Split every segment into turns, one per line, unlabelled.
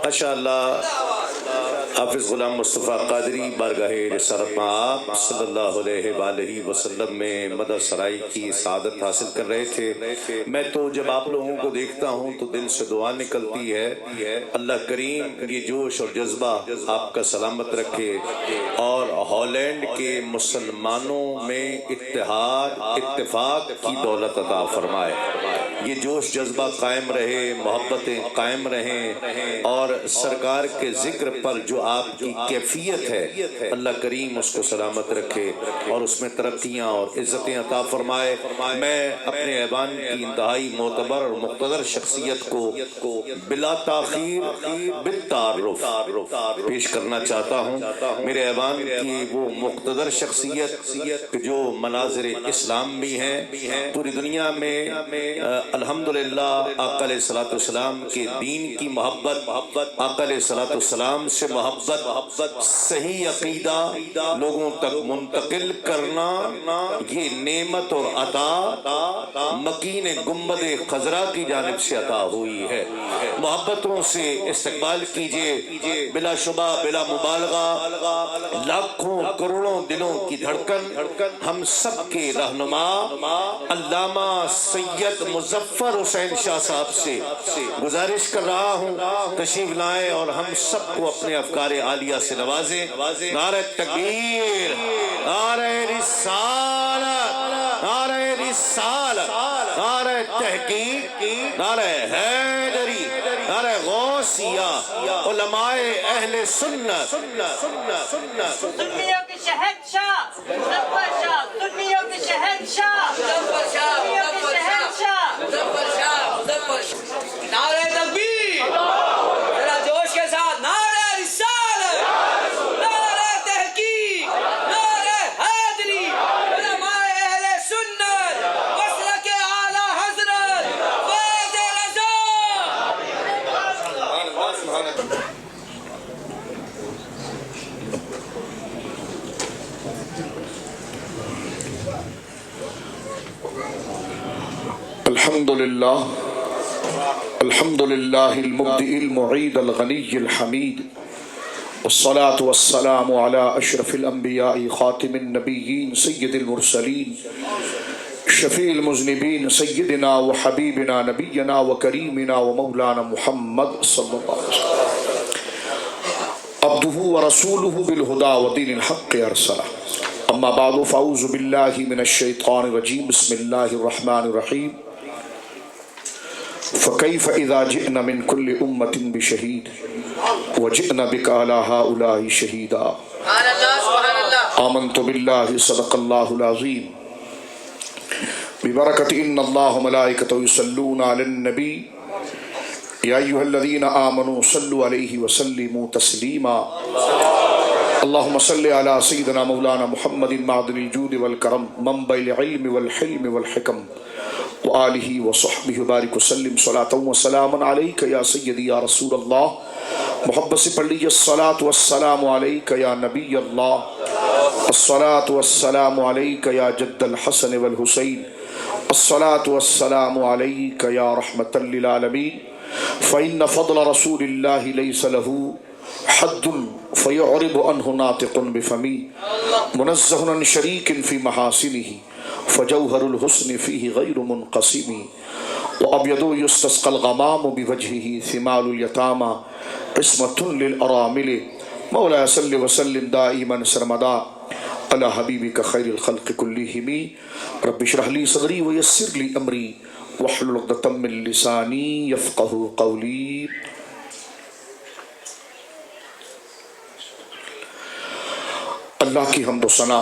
ماشاء اللہ حافظ غلام مصطفیٰ قادری بارگاہ رسالت میں آپ صلی اللہ علیہ وآلہ وسلم میں مدح سرائی کی سعادت حاصل کر رہے تھے۔ میں تو جب آپ لوگوں کو دیکھتا ہوں تو دل سے دعا نکلتی ہے، اللہ کریم یہ جوش اور جذبہ آپ کا سلامت رکھے اور ہالینڈ کے مسلمانوں میں اتحاد اتفاق کی دولت عطا فرمائے۔ یہ جوش جذبہ قائم رہے، محبتیں قائم رہیں، اور سرکار کے ذکر پر جو آپ کی کیفیت ہے اللہ کریم اس کو سلامت رکھے اور اس میں ترقیاں اور عزتیں عطا فرمائے۔ میں اپنے ایوان کی انتہائی معتبر اور مقتدر شخصیت کو بلا تاخیر بالتعارف پیش کرنا چاہتا ہوں۔ میرے ایوان کی وہ مقتدر شخصیت جو مناظر اسلام بھی ہیں، پوری دنیا میں الحمدللہ آقا علیہ الصلوۃ والسلام کے دین کی محبت، آقا علیہ الصلوۃ والسلام سے محبت، صحیح عقیدہ لوگوں تک منتقل کرنا، یہ نعمت اور عطا مکین گنبد خضرا کی جانب سے عطا ہوئی ہے۔ محبتوں سے استقبال کیجئے، بلا شبہ بلا مبالغہ لاکھوں کروڑوں دلوں کی دھڑکن ہم سب کے رہنما علامہ سید مظفر حسین شاہ صاحب سے گزارش کر رہا ہوں تشریف لائیں اور ہم سب کو اپنے افکار عالیہ سے نوازیں۔ نعرہ تکبیر، نعرہ رسالت، نعرہ رسالت، نعرہ تحقیق، نعرہ حیدری، نعرہ غوثیہ، علماء اہل سنت۔
سنیوں کے شہنشاہ مظفر شاہ، سنیوں کے شہنشاہ مظفر شاہ، سنیوں کے شہنشاہ مظفر شاہ، مظفر شاہ۔ نعرہ تکبیر، ذرا جوش کے ساتھ نعرہ رسالت، نعرہ تحقیق، نعرہ حیدری، علماء اہل سنت، مسلک اعلی حضرت فیض رضا۔
الحمد للہ المبدئ المعید الغنی الحمید، والصلاة والسلام على اشرف الانبیاء خاتم النبیین سید المرسلین شفیع المذنبین سیدنا وحبیبنا نبینا وکریمنا ومولانا محمد صلی اللہ علیہ وسلم عبدہ ورسولہ بالہدى ودین الحق ارسلہ۔ اما بعد فاعوذ باللہ من الشیطان الرجیم، بسم اللہ الرحمن الرحیم۔ فكيف إذا جئنا من كل أمة بشهيد وجئنا بك على هؤلاء شهيدا۔ آمنت بالله صدق الله العظيم ببركة إن الله ملائكته يصلون على النبي يا أيها الذين آمنوا صلوا عليه وسلموا تسليما۔ اللهم صل على سيدنا مولانا محمد معدن الجود والكرم منبع العلم والحلم والحكم وآلہ وصحبہ وبارک وسلم صلاۃ وسلام علیک یا سیدی یا رسول اللہ۔ محبت سے پڑھ لیجیے، الصلاۃ والسلام علیک یا نبی اللہ، الصلاۃ والسلام علیک یا جد الحسن والحسین، الصلاۃ والسلام علیک یا رحمۃ للعالمین۔ فإن فضل رسول اللہ لیس له حد فیعرب عنہ ناطق بفمی، منزہ عن شریک فی محاسنہ فجوہر الحسن فیہ غیر منقسم، وابیض یستسقى الغمام بوجہہ ثمال الیتامى عصمۃ للارامل۔ مولا صل وسلم دائما سرمدا علی حبیبک خیر الخلق کلہم۔ رب اشرح لی صدری ویسر لی امری واحلل عقدۃ من لسانی یفقہوا قولی۔ اللہ کی حمد و ثنا،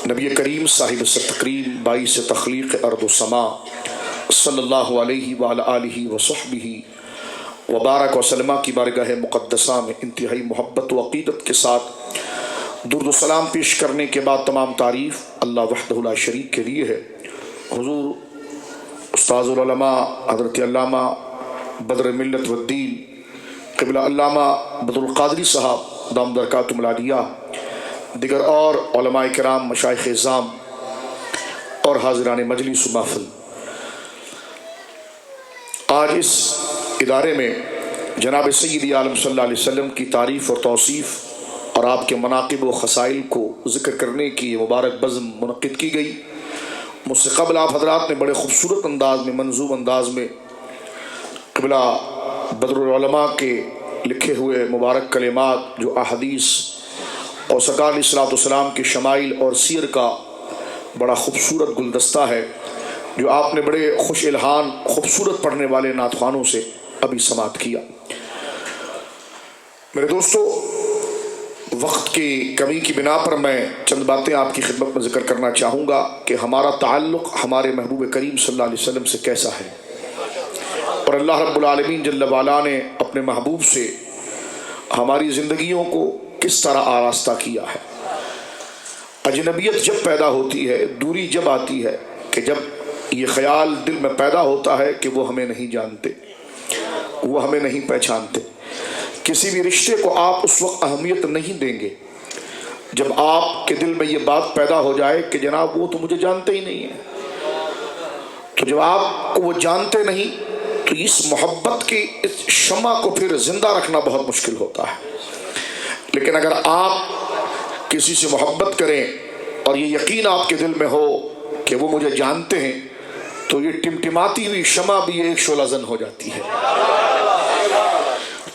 نبی کریم صاحب سے تکریم، باعث تخلیق ارض و سما، صلی اللہ علیہ وعلی آلہ وصحبہ وبارک وسلم کی بارگاہ مقدسہ میں انتہائی محبت و عقیدت کے ساتھ درود و سلام پیش کرنے کے بعد تمام تعریف اللہ وحدہ لا شریک کے لیے ہے۔ حضور استاذ العلماء حضرت علامہ بدر ملت والدین قبلہ علامہ بدر القادری صاحب دام برکاتہم العالیہ، دیگر اور علماء کرام، مشائخ اعظام اور حاضران مجلس و محفل، آج اس ادارے میں جناب سید عالم صلی اللہ علیہ وسلم کی تعریف اور توصیف اور آپ کے مناقب و خصائل کو ذکر کرنے کی یہ مبارک بزم منعقد کی گئی۔ مجھ سے قبل آپ حضرات نے بڑے خوبصورت انداز میں، منظوم انداز میں قبلہ بدر العلماء کے لکھے ہوئے مبارک کلمات جو احادیث اور سرکار علیہ الصلوۃ والسلام کے شمائل اور سیر کا بڑا خوبصورت گلدستہ ہے، جو آپ نے بڑے خوش الحان خوبصورت پڑھنے والے نعت خوانوں سے ابھی سماعت کیا۔ میرے دوستو، وقت کی کمی کی بنا پر میں چند باتیں آپ کی خدمت میں ذکر کرنا چاہوں گا کہ ہمارا تعلق ہمارے محبوب کریم صلی اللہ علیہ وسلم سے کیسا ہے، اور اللہ رب العالمین جل وعلا نے اپنے محبوب سے ہماری زندگیوں کو کس طرح آراستہ کیا ہے۔ اجنبیت جب پیدا ہوتی ہے، دوری جب آتی ہے کہ جب یہ خیال دل میں پیدا ہوتا ہے کہ وہ ہمیں نہیں جانتے، وہ ہمیں نہیں پہچانتے، کسی بھی رشتے کو آپ اس وقت اہمیت نہیں دیں گے جب آپ کے دل میں یہ بات پیدا ہو جائے کہ جناب وہ تو مجھے جانتے ہی نہیں ہیں۔ تو جب آپ کو وہ جانتے نہیں تو اس محبت کی اس شمع کو پھر زندہ رکھنا بہت مشکل ہوتا ہے۔ لیکن اگر آپ کسی سے محبت کریں اور یہ یقین آپ کے دل میں ہو کہ وہ مجھے جانتے ہیں تو یہ ٹمٹماتی ہوئی شمع بھی ایک شعلہ زن ہو جاتی ہے۔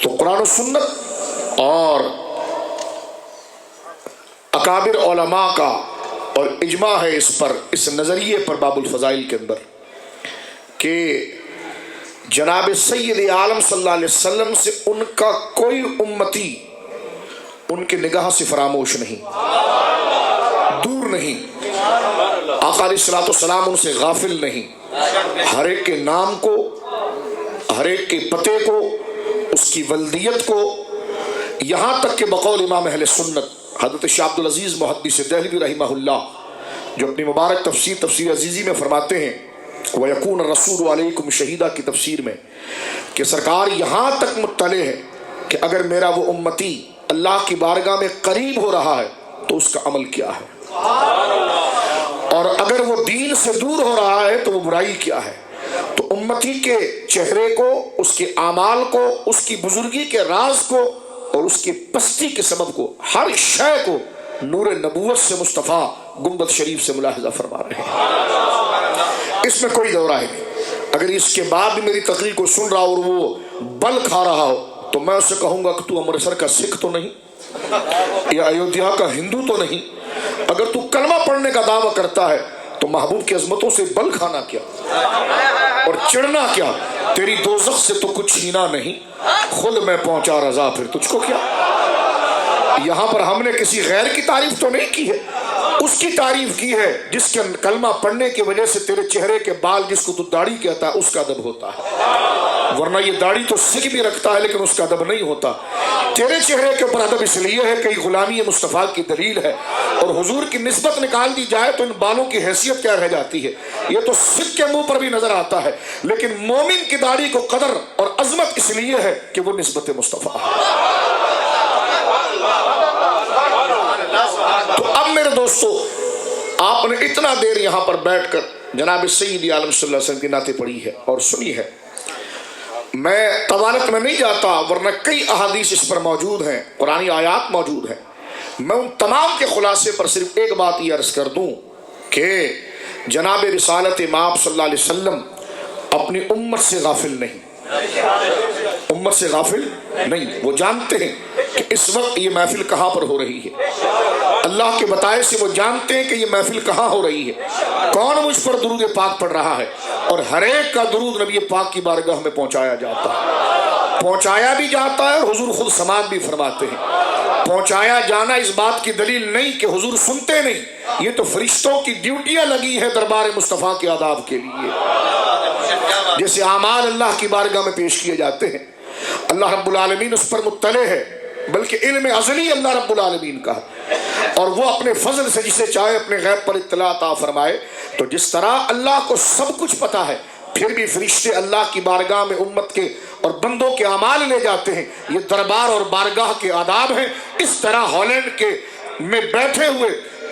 تو قرآن و سنت اور اکابر علماء کا اور اجماع ہے اس پر، اس نظریے پر باب الفضائل کے اندر، کہ جناب سید عالم صلی اللہ علیہ وسلم سے ان کا کوئی امتی ان کے نگاہ سے فراموش نہیں، دور نہیں، آقا علیہ الصلوۃ والسلام ان سے غافل نہیں۔ ہر ایک کے نام کو، ہر ایک کے پتے کو، اس کی ولدیت کو، یہاں تک کہ بقول امام اہل سنت حضرت شاہ عبد العزیز محدث دہلوی رحمہ اللہ جو اپنی مبارک تفسیر عزیزی میں فرماتے ہیں وَيَكُونَ الرَّسُولُ عَلَيْكُمْ شَهِيدًا کی تفسیر میں، کہ سرکار یہاں تک مطلع ہے کہ اگر میرا وہ امتی اللہ کی بارگاہ میں قریب ہو رہا ہے تو اس کا عمل کیا ہے، اور اگر وہ دین سے دور ہو رہا ہے تو وہ برائی کیا ہے۔ تو امتی کے چہرے کو، اس کے اعمال کو، اس کی بزرگی کے راز کو اور اس کی پستی کے سبب کو، ہر شے کو نور نبوت سے مصطفیٰ گنبد شریف سے ملاحظہ فرما رہے ہیں۔ اس میں کوئی دو رائے نہیں۔ اگر اس کے بعد بھی میری تقریر کو سن رہا اور وہ بل کھا رہا ہو تو میں اسے کہوں گا کہ تو امرتسر کا سکھ تو نہیں، یا ایودھیا کا ہندو تو نہیں۔ اگر تو کلمہ پڑھنے کا دعویٰ کرتا ہے تو محبوب کی عظمتوں سے بل کھانا کیا اور چڑھنا کیا؟ تیری دوزخ سے تو کچھ چھینا نہیں، خود میں پہنچا رضا پھر تجھ کو کیا۔ یہاں پر ہم نے کسی غیر کی تعریف تو نہیں کی ہے، اس کی تعریف کی ہے جس کے کلمہ پڑھنے کی وجہ سے تیرے چہرے کے بال، جس کو تو داڑھی کہتا ہے، اس کا ادب ہوتا ہے، ورنہ یہ داڑھی تو سکھ بھی رکھتا ہے لیکن اس کا ادب نہیں ہوتا۔ تیرے چہرے کے اوپر ادب اس لیے ہے کہ یہ غلامی مصطفیٰ کی دلیل ہے، اور حضور کی نسبت نکال دی جائے تو ان بالوں کی حیثیت کیا رہ جاتی ہے؟ یہ تو سکھ کے منہ پر بھی نظر آتا ہے، لیکن مومن کی داڑھی کو قدر اور عظمت اس لیے ہے کہ وہ نسبت مصطفیٰ ہے۔ تو اب میرے دوستو، آپ نے اتنا دیر یہاں پر بیٹھ کر جناب سید عالم صلی اللہ علیہ وسلم کی نعتیں پڑھی ہے اور سنی ہے۔ میں طوالت میں نہیں جاتا، ورنہ کئی احادیث اس پر موجود ہیں، قرآنی آیات موجود ہیں۔ میں ان تمام کے خلاصے پر صرف ایک بات یہ عرض کر دوں کہ جناب رسالت مآب صلی اللہ علیہ وسلم اپنی امت سے غافل نہیں، امت سے غافل نہیں۔ وہ جانتے ہیں کہ اس وقت یہ محفل کہاں پر ہو رہی ہے، اللہ کے بتائے سے وہ جانتے ہیں کہ یہ محفل کہاں ہو رہی ہے، کون مجھ پر درود پاک پڑھ رہا ہے، اور ہر ایک کا درود نبی پاک کی بارگاہ میں پہنچایا جاتا ہے، پہنچایا بھی جاتا ہے، اور حضور خود سماعت بھی فرماتے ہیں۔ پہنچایا جانا اس بات کی دلیل نہیں کہ حضور سنتے نہیں، یہ تو فرشتوں کی ڈیوٹیاں لگی ہیں دربار مصطفیٰ کے آداب کے لیے، جیسے اعمال اللہ کی بارگاہ میں پیش کیے جاتے ہیں۔ اللہ رب العالمین اس پر مطلع ہے، بلکہ علم ازلی اللہ رب العالمین کا ہے، اور وہ اپنے فضل سے جسے چاہے اپنے غیب پر اطلاع عطا فرمائے۔ تو جس طرح اللہ کو سب کچھ پتا ہے، پھر بھی فرشتے اللہ کی بارگاہ میں امت کے اور بندوں کے اعمال لے جاتے ہیں، یہ دربار اور بارگاہ کے آداب ہیں۔ اس طرح ہالینڈ کے میں بیٹھے ہوئے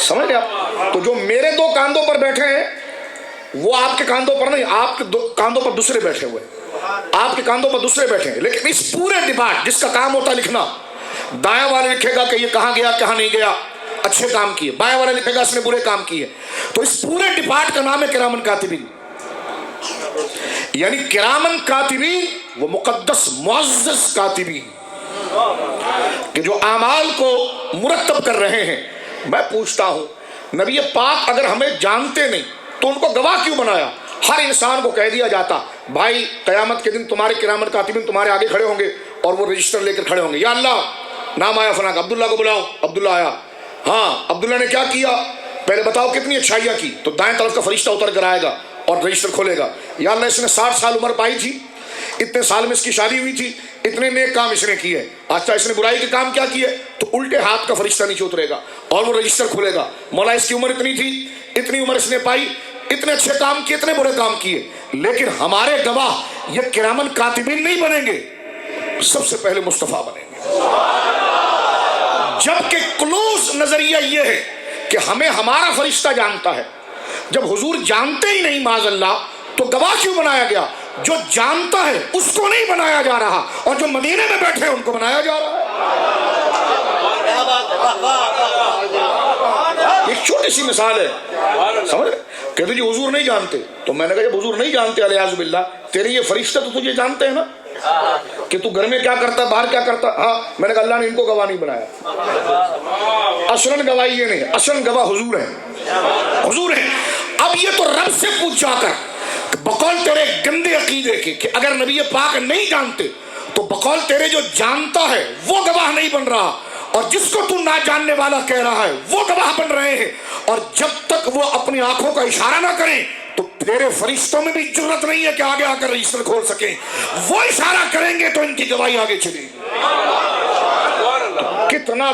سمجھ گئے آپ؟ تو جو میرے دو کاندھوں پر بیٹھے ہیں وہ آپ کے کاندھوں پر نہیں، آپ کے کاندھوں پر دوسرے بیٹھے ہوئے، آپ کے کاندھوں پر دوسرے بیٹھے ہیں. لیکن اس پورے ڈپارٹ جس کا کام ہوتا ہے لکھنا، دائیں والے لکھے گا کہ یہ کہاں گیا کہاں نہیں گیا، اچھے کام کیے، بائیں والا لکھے گا اس نے برے کام کیے. تو اس پورے ڈپارٹ کا نام ہے کرامن کاتبین. یعنی کرامن کاتبین وہ مقدس معزز کاتبین کہ جو اعمال کو مرتب کر رہے ہیں. میں پوچھتا ہوں نبی پاک اگر ہمیں جانتے نہیں تو ان کو گواہ کیوں بنایا؟ ہر انسان کو کہہ دیا جاتا بھائی قیامت کے دن تمہارے کرامن کاتبین تمہارے آگے کھڑے ہوں گے اور وہ رجسٹر لے کر کھڑے ہوں گے. یا اللہ نام آیا فلاں کا، عبداللہ کو بلاؤ. عبداللہ آیا، ہاں عبداللہ نے کیا کیا پہلے بتاؤ، کتنی اچھائیاں کی. تو دائیں طرف کا فرشتہ اتر کر آئے گا اور رجسٹر کھولے گا. یا اللہ اس نے 60 سال عمر پائی تھی، اتنے سال میں اس کی شادی ہوئی تھی، اتنے نیک کام اس نے کیے، آج اس نے برائی کے کام کیا کیے. تو الٹے ہاتھ کا فرشتہ نیچے اترے گا اور وہ رجسٹر کھولے گا. مولا اس کی عمر اتنی تھی، اتنی عمر اس نے پائی، اتنے اچھے کام کیے، اتنے برے کام کیے. لیکن ہمارے گواہ یہ کرامن کاتبین نہیں بنیں گے، سب سے پہلے مصطفیٰ بنیں گے. جبکہ کلوز نظریہ یہ ہے کہ ہمیں ہمارا فرشتہ جانتا ہے. جب حضور جانتے ہی نہیں معاذ اللہ تو گواہ کیوں بنایا گیا؟ جو جانتا ہے اس کو نہیں بنایا جا رہا، اور جو مدینے میں بیٹھے ہیں ان کو بنایا جا رہا ہے. ایک چھوٹی سی مثال ہے، سمجھ کہتے جی حضور نہیں جانتے. تو میں نے کہا جب حضور نہیں جانتے علیہ باللہ، تیرے یہ فرشتہ تو تجھے جانتے ہیں نا کہ تو گھر میں کیا کرتا ہے، باہر کیا کرتا ہے. ہاں میں نے کہا اللہ نے ان کو گواہ نہیں بنایا. اصلاً گواہی یہ نہیں، اصلاً گواہ حضور ہیں، حضور ہیں. اب یہ تو رب سے پوچھ جا کر بقول تیرے گندے عقیدے کے کہ اگر نبی پاک نہیں جانتے تو بقول تیرے جو جانتا ہے وہ گواہ نہیں بن رہا، اور جس کو تو نہ جاننے والا کہہ رہا ہے وہ گواہ بن رہے ہیں. اور جب تک وہ اپنی آنکھوں کا اشارہ نہ کریں تو تیرے فرشتوں میں بھی جرت نہیں ہے کہ آگے آ کر رجسٹر کھول سکیں. وہ اشارہ کریں گے تو ان کی گواہی آگے چلے گی. کتنا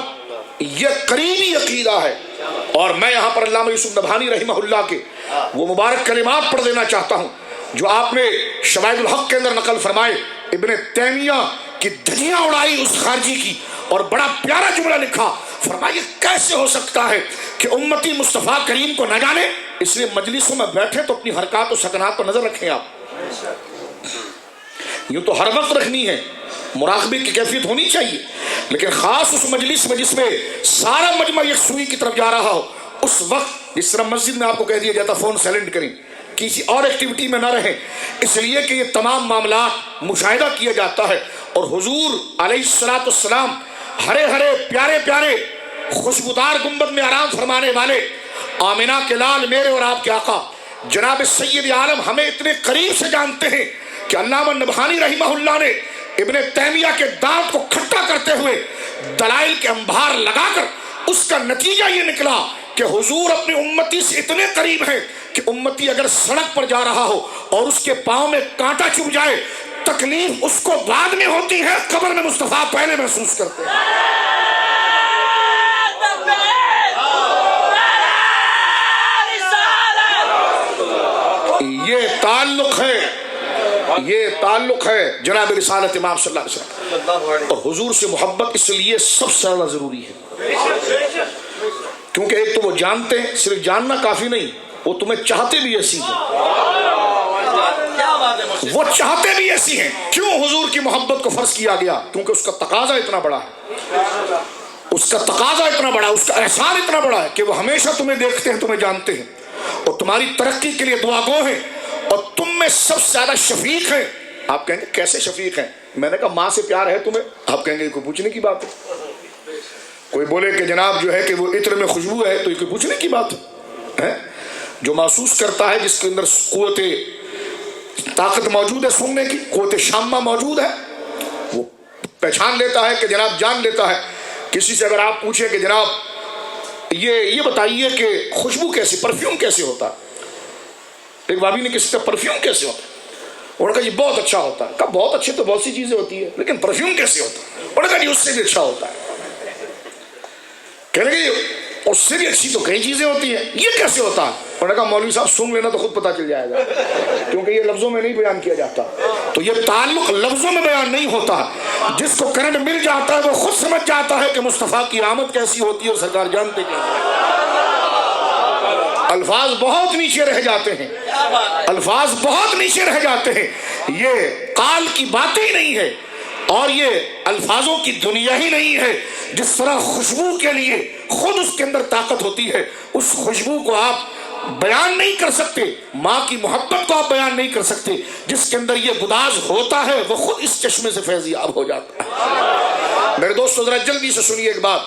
یہ قریبی عقیدہ ہے. اور میں یہاں پر علامہ یوسف نبہانی رحمہ اللہ کے وہ مبارک کلمات پڑھ دینا چاہتا ہوں جو آپ نے شواہد الحق کے اندر نقل فرمائے. ابن تیمیہ کی دھجیاں اڑائی اس خارجی کی، اور بڑا پیارا جملہ لکھا. فرمایا کیسے ہو سکتا ہے کہ امتی مصطفیٰ کریم کو نہ جانے؟ اس لیے مجلسوں میں بیٹھے تو اپنی حرکات و سکنات پر نظر رکھیں. آپ یوں تو ہر وقت رکھنی ہے، مراقبے کی کیفیت ہونی چاہیے، لیکن خاص اس مجلس میں جس میں سارا مجمع یکسوئی کی طرف جا رہا ہو، اس وقت جس طرح مسجد میں آپ کو کہہ دیا جاتا فون سائلنٹ کریں، کسی اور ایکٹیویٹی میں نہ رہیں، اس لیے کہ یہ تمام معاملات مشاہدہ کیا جاتا ہے. اور حضور علیہ السلام ہرے ہرے پیارے پیارے خوشبودار گنبد میں آرام فرمانے والے آمنہ کے لال میرے اور آپ کے آقا جناب سید عالم ہمیں اتنے قریب سے جانتے ہیں کہ علامہ نبہانی رحمہ اللہ نے ابن تیمیہ کے دانت کو کھٹا کرتے ہوئے دلائل کے انبار لگا کر اس کا نتیجہ یہ نکلا کہ حضور اپنی امتی سے اتنے قریب ہیں کہ امتی اگر سڑک پر جا رہا ہو اور اس کے پاؤں میں کانٹا چبھ جائے تکلیف اس کو بعد میں ہوتی ہے، قبر میں مصطفیٰ پہلے محسوس کرتے ہیں. یہ تعلق ہے جناب رسالت امام صلی اللہ علیہ وسلم. اور حضور سے محبت اس لیے سب سے زیادہ ضروری ہے کیونکہ ایک تو وہ جانتے ہیں، صرف جاننا کافی نہیں، وہ تمہیں چاہتے بھی ایسی ہیں، وہ چاہتے بھی ایسی ہیں. کیوں حضور کی محبت کو فرض کیا گیا؟ کیونکہ اس کا تقاضا اتنا بڑا ہے، اس کا تقاضا اتنا بڑا، اس کا احسان اتنا بڑا ہے کہ وہ ہمیشہ تمہیں دیکھتے ہیں، تمہیں جانتے ہیں، اور تمہاری ترقی کے لیے دعا گو ہیں، اور تم میں سب سے زیادہ شفیق ہیں. آپ کہیں گے کیسے شفیق ہیں؟ میں نے کہا ماں سے پیار ہے تمہیں. آپ کہیں گے کوئی پوچھنے کی بات ہے؟ کوئی بولے کہ جناب جو ہے کہ وہ عطر میں خوشبو ہے تو یہ کوئی پوچھنے کی بات ہے؟ جو محسوس کرتا ہے، جس کے اندر قوت طاقت موجود ہے سننے کی، قوت شامہ موجود ہے، وہ پہچان لیتا ہے کہ جناب جان لیتا ہے. کسی سے اگر آپ پوچھیں کہ جناب یہ بتائیے کہ خوشبو کیسی، پرفیوم کیسے ہوتا ہے؟ ایک بھابھی نے کسی سے پرفیوم کیسے ہوتا ہے؟ انہوں نے کہا یہ بہت اچھا ہوتا ہے. کہا بہت اچھے تو بہت سی چیزیں ہوتی ہے، لیکن پرفیوم کیسے ہوتا ہے؟ انہوں نے کہا یہ اس سے بھی اچھا ہوتا ہے. کہنے لگے اس سے بھی اچھی تو کئی چیزیں ہوتی ہیں، یہ کیسے ہوتا ہے؟ انہوں نے کہا مولوی صاحب سن لینا تو خود پتہ چل جائے گا، کیونکہ یہ لفظوں میں نہیں بیان کیا جاتا. تو یہ تعلق لفظوں میں بیان نہیں ہوتا. جس کو کرنٹ مل جاتا ہے وہ خود سمجھ جاتا ہے کہ مصطفیٰ کی آمد کیسی ہوتی ہے اور سرکار جانتے کیسے. الفاظ بہت نیچے رہ جاتے ہیں، الفاظ بہت نیچے رہ جاتے ہیں. یہ قال کی بات ہی نہیں ہے اور یہ الفاظوں کی دنیا ہی نہیں ہے. جس طرح خوشبو کے لیے خود اس کے اندر طاقت ہوتی ہے، اس خوشبو کو آپ بیان نہیں کر سکتے، ماں کی محبت کو آپ بیان نہیں کر سکتے. جس کے اندر یہ گداز ہوتا ہے وہ خود اس چشمے سے فیضیاب ہو جاتا ہے. میرے دوستو ذرا جلدی سے سنیے ایک بات.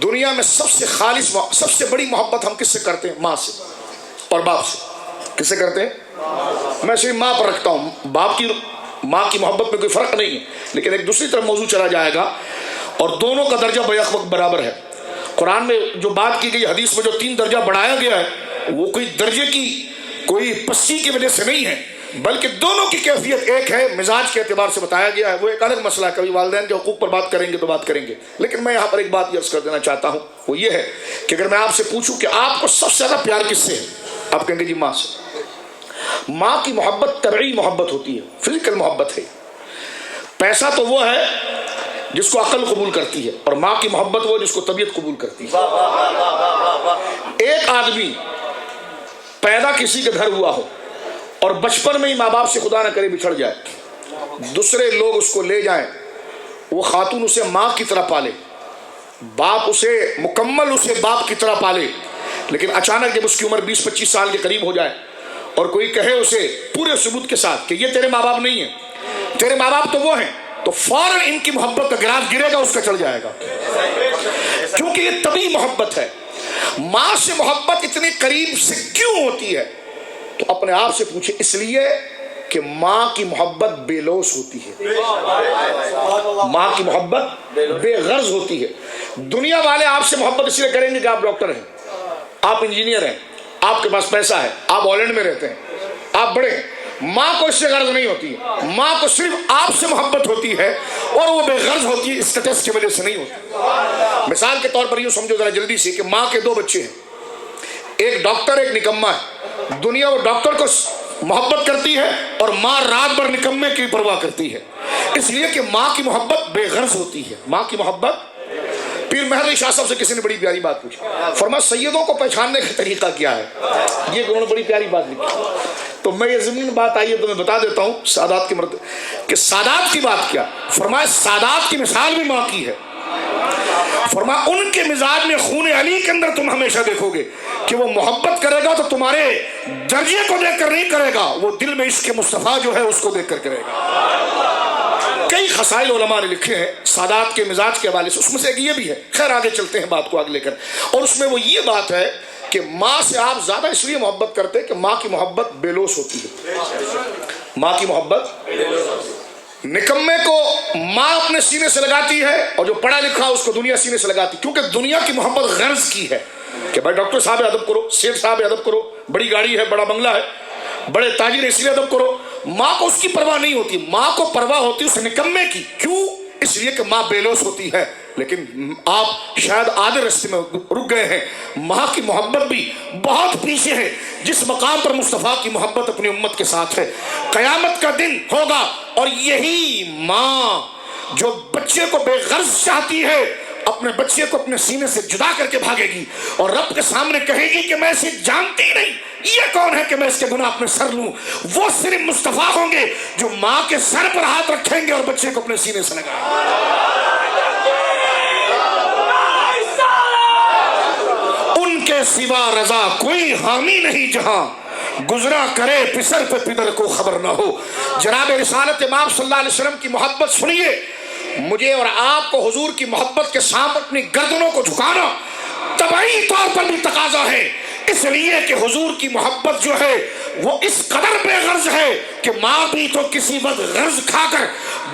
دنیا میں سب سے خالص، سب سے بڑی محبت ہم کس سے کرتے ہیں؟ ماں سے اور باپ سے. کس سے کرتے ہیں؟ میں صرف ماں پر رکھتا ہوں، باپ کی ماں کی محبت میں کوئی فرق نہیں ہے. لیکن ایک دوسری طرف موضوع چلا جائے گا اور دونوں کا درجہ بیک وقت برابر ہے. قرآن میں جو بات کی گئی، حدیث میں جو 3 درجہ بڑھایا گیا ہے، وہ کوئی درجے کی کوئی پستی کی وجہ سے نہیں ہے، بلکہ دونوں کی کیفیت ایک ہے. مزاج کے اعتبار سے بتایا گیا ہے، وہ ایک الگ مسئلہ ہے. کبھی والدین کے حقوق پر بات کریں گے تو بات کریں گے. لیکن میں یہاں پر ایک بات عرض کر دینا چاہتا ہوں، وہ یہ ہے کہ اگر میں آپ سے پوچھوں کہ آپ کو سب سے زیادہ پیار کس سے ہے، آپ کہیں گے جی ماں سے. ماں کی محبت طبعی محبت ہوتی ہے، فزیکل محبت ہے. پیسہ تو وہ ہے جس کو عقل قبول کرتی ہے، اور ماں کی محبت وہ جس کو طبیعت قبول کرتی ہے. ایک آدمی پیدا کسی کے گھر ہوا ہو اور بچپن میں ہی ماں باپ سے خدا نہ کرے بچھڑ جائے، دوسرے لوگ اس کو لے جائیں، وہ خاتون اسے ماں کی طرح پالے، باپ اسے مکمل اسے باپ کی طرح پالے، لیکن اچانک جب اس کی عمر 20-25 سال کے قریب ہو جائے اور کوئی کہے اسے پورے ثبوت کے ساتھ کہ یہ تیرے ماں باپ نہیں ہیں، تیرے ماں باپ تو وہ ہیں، تو فوراً ان کی محبت کا گراف گرے گا، اس کا چل جائے گا. کیونکہ یہ طبعی محبت ہے. ماں سے محبت اتنی قریب سے کیوں ہوتی ہے؟ تو اپنے آپ سے پوچھیں. اس لیے کہ ماں کی محبت بے لوث ہوتی ہے، ماں کی محبت بے غرض ہوتی ہے. دنیا والے آپ سے محبت اس لیے کریں گے کہ آپ ڈاکٹر ہیں، آپ انجینئر ہیں، آپ کے پاس پیسہ ہے، آپ ہالینڈ میں رہتے ہیں، آپ بڑے ہیں. ماں کو اس سے غرض نہیں ہوتی ہے. ماں کو صرف آپ سے محبت ہوتی ہے اور وہ بے غرض ہوتی ہے، اسٹیٹس کی وجہ سے نہیں ہوتی. مثال کے طور پر یوں سمجھو ذرا جلدی سے کہ ماں کے 2 بچے ہیں، ایک ڈاکٹر ایک نکما ہے. دنیا وہ ڈاکٹر کو محبت کرتی ہے اور ماں رات بھر نکمے کی پرواہ کرتی ہے، اس لیے کہ ماں کی محبت بے غرض ہوتی ہے. ماں کی محبت. پیر مہر شاہ صاحب سے کسی نے بڑی پیاری بات پوچھی، فرمایا سیدوں کو پہچاننے کا طریقہ کیا ہے؟ یہ انہوں نے بڑی پیاری بات لکھی. تو میں یہ ضمن بات آئی ہے تو میں بتا دیتا ہوں سادات کی کہ سادات کی بات کیا. فرمایا سادات کی مثال بھی ماں کی ہے. فرمایا ان کے مزاج میں خون علی کے اندر تم ہمیشہ دیکھو گے کہ وہ محبت کرے گا تو تمہارے درجے کو دیکھ کر نہیں کرے گا، وہ دل میں عشق مصطفیٰ جو ہے اس کو دیکھ کر کرے گا. کئی خسائل علماء نے لکھے ہیں سادات کے مزاج کے حوالے سے، اس میں سے ایک یہ بھی ہے. خیر آگے چلتے ہیں بات کو آگے لے کر، اور اس میں وہ یہ بات ہے کہ ماں سے آپ زیادہ اس لیے محبت کرتے کہ ماں کی محبت بے لوث ہوتی ہے. ماں کی محبت نکمے کو ماں اپنے سینے سے لگاتی ہے اور جو پڑھا لکھا اس کو دنیا سینے سے لگاتی، کیونکہ دنیا کی محبت غرض کی ہے کہ بھائی ڈاکٹر صاحب ادب کرو، سیٹھ صاحب ادب کرو، بڑی گاڑی ہے، بڑا بنگلہ ہے، بڑے تاجر اس لیے ادب کرو. ماں کو اس کی پرواہ نہیں ہوتی، ماں کو پرواہ ہوتی اس نکمے کی. کیوں؟ اس لیے کہ ماں بے لوث ہوتی ہے. لیکن آپ شاید آدھے رستے میں رک گئے ہیں. ماں کی محبت بھی بہت پیچھے ہے جس مقام پر مصطفیٰ کی محبت اپنی امت کے ساتھ ہے. قیامت کا دن ہوگا اور یہی ماں جو بچے کو بے غرض چاہتی ہے اپنے بچے کو اپنے سینے سے جدا کر کے بھاگے گی اور رب کے سامنے کہے گی کہ میں اسے جانتی نہیں، یہ کون ہے کہ میں اس کے گناہ اپنے سر لوں. وہ صرف مصطفیٰ ہوں گے جو ماں کے سر پر ہاتھ رکھیں گے اور بچے کو اپنے سینے سے لگائیں گے. ان کے سوا رضا کوئی حامی نہیں جہاں گزرا کرے پسر پہ پدر کو خبر نہ ہو. جناب رسالت امام صلی اللہ علیہ وسلم کی محبت سنیے. مجھے اور آپ کو حضور کی محبت کے سامنے اپنی گردنوں کو جھکانا طبعی طور پر بھی تقاضا ہے، اس لیے کہ حضور کی محبت جو ہے وہ اس قدر بے غرض ہے کہ ماں بھی تو کسی وقت غرض کھا کر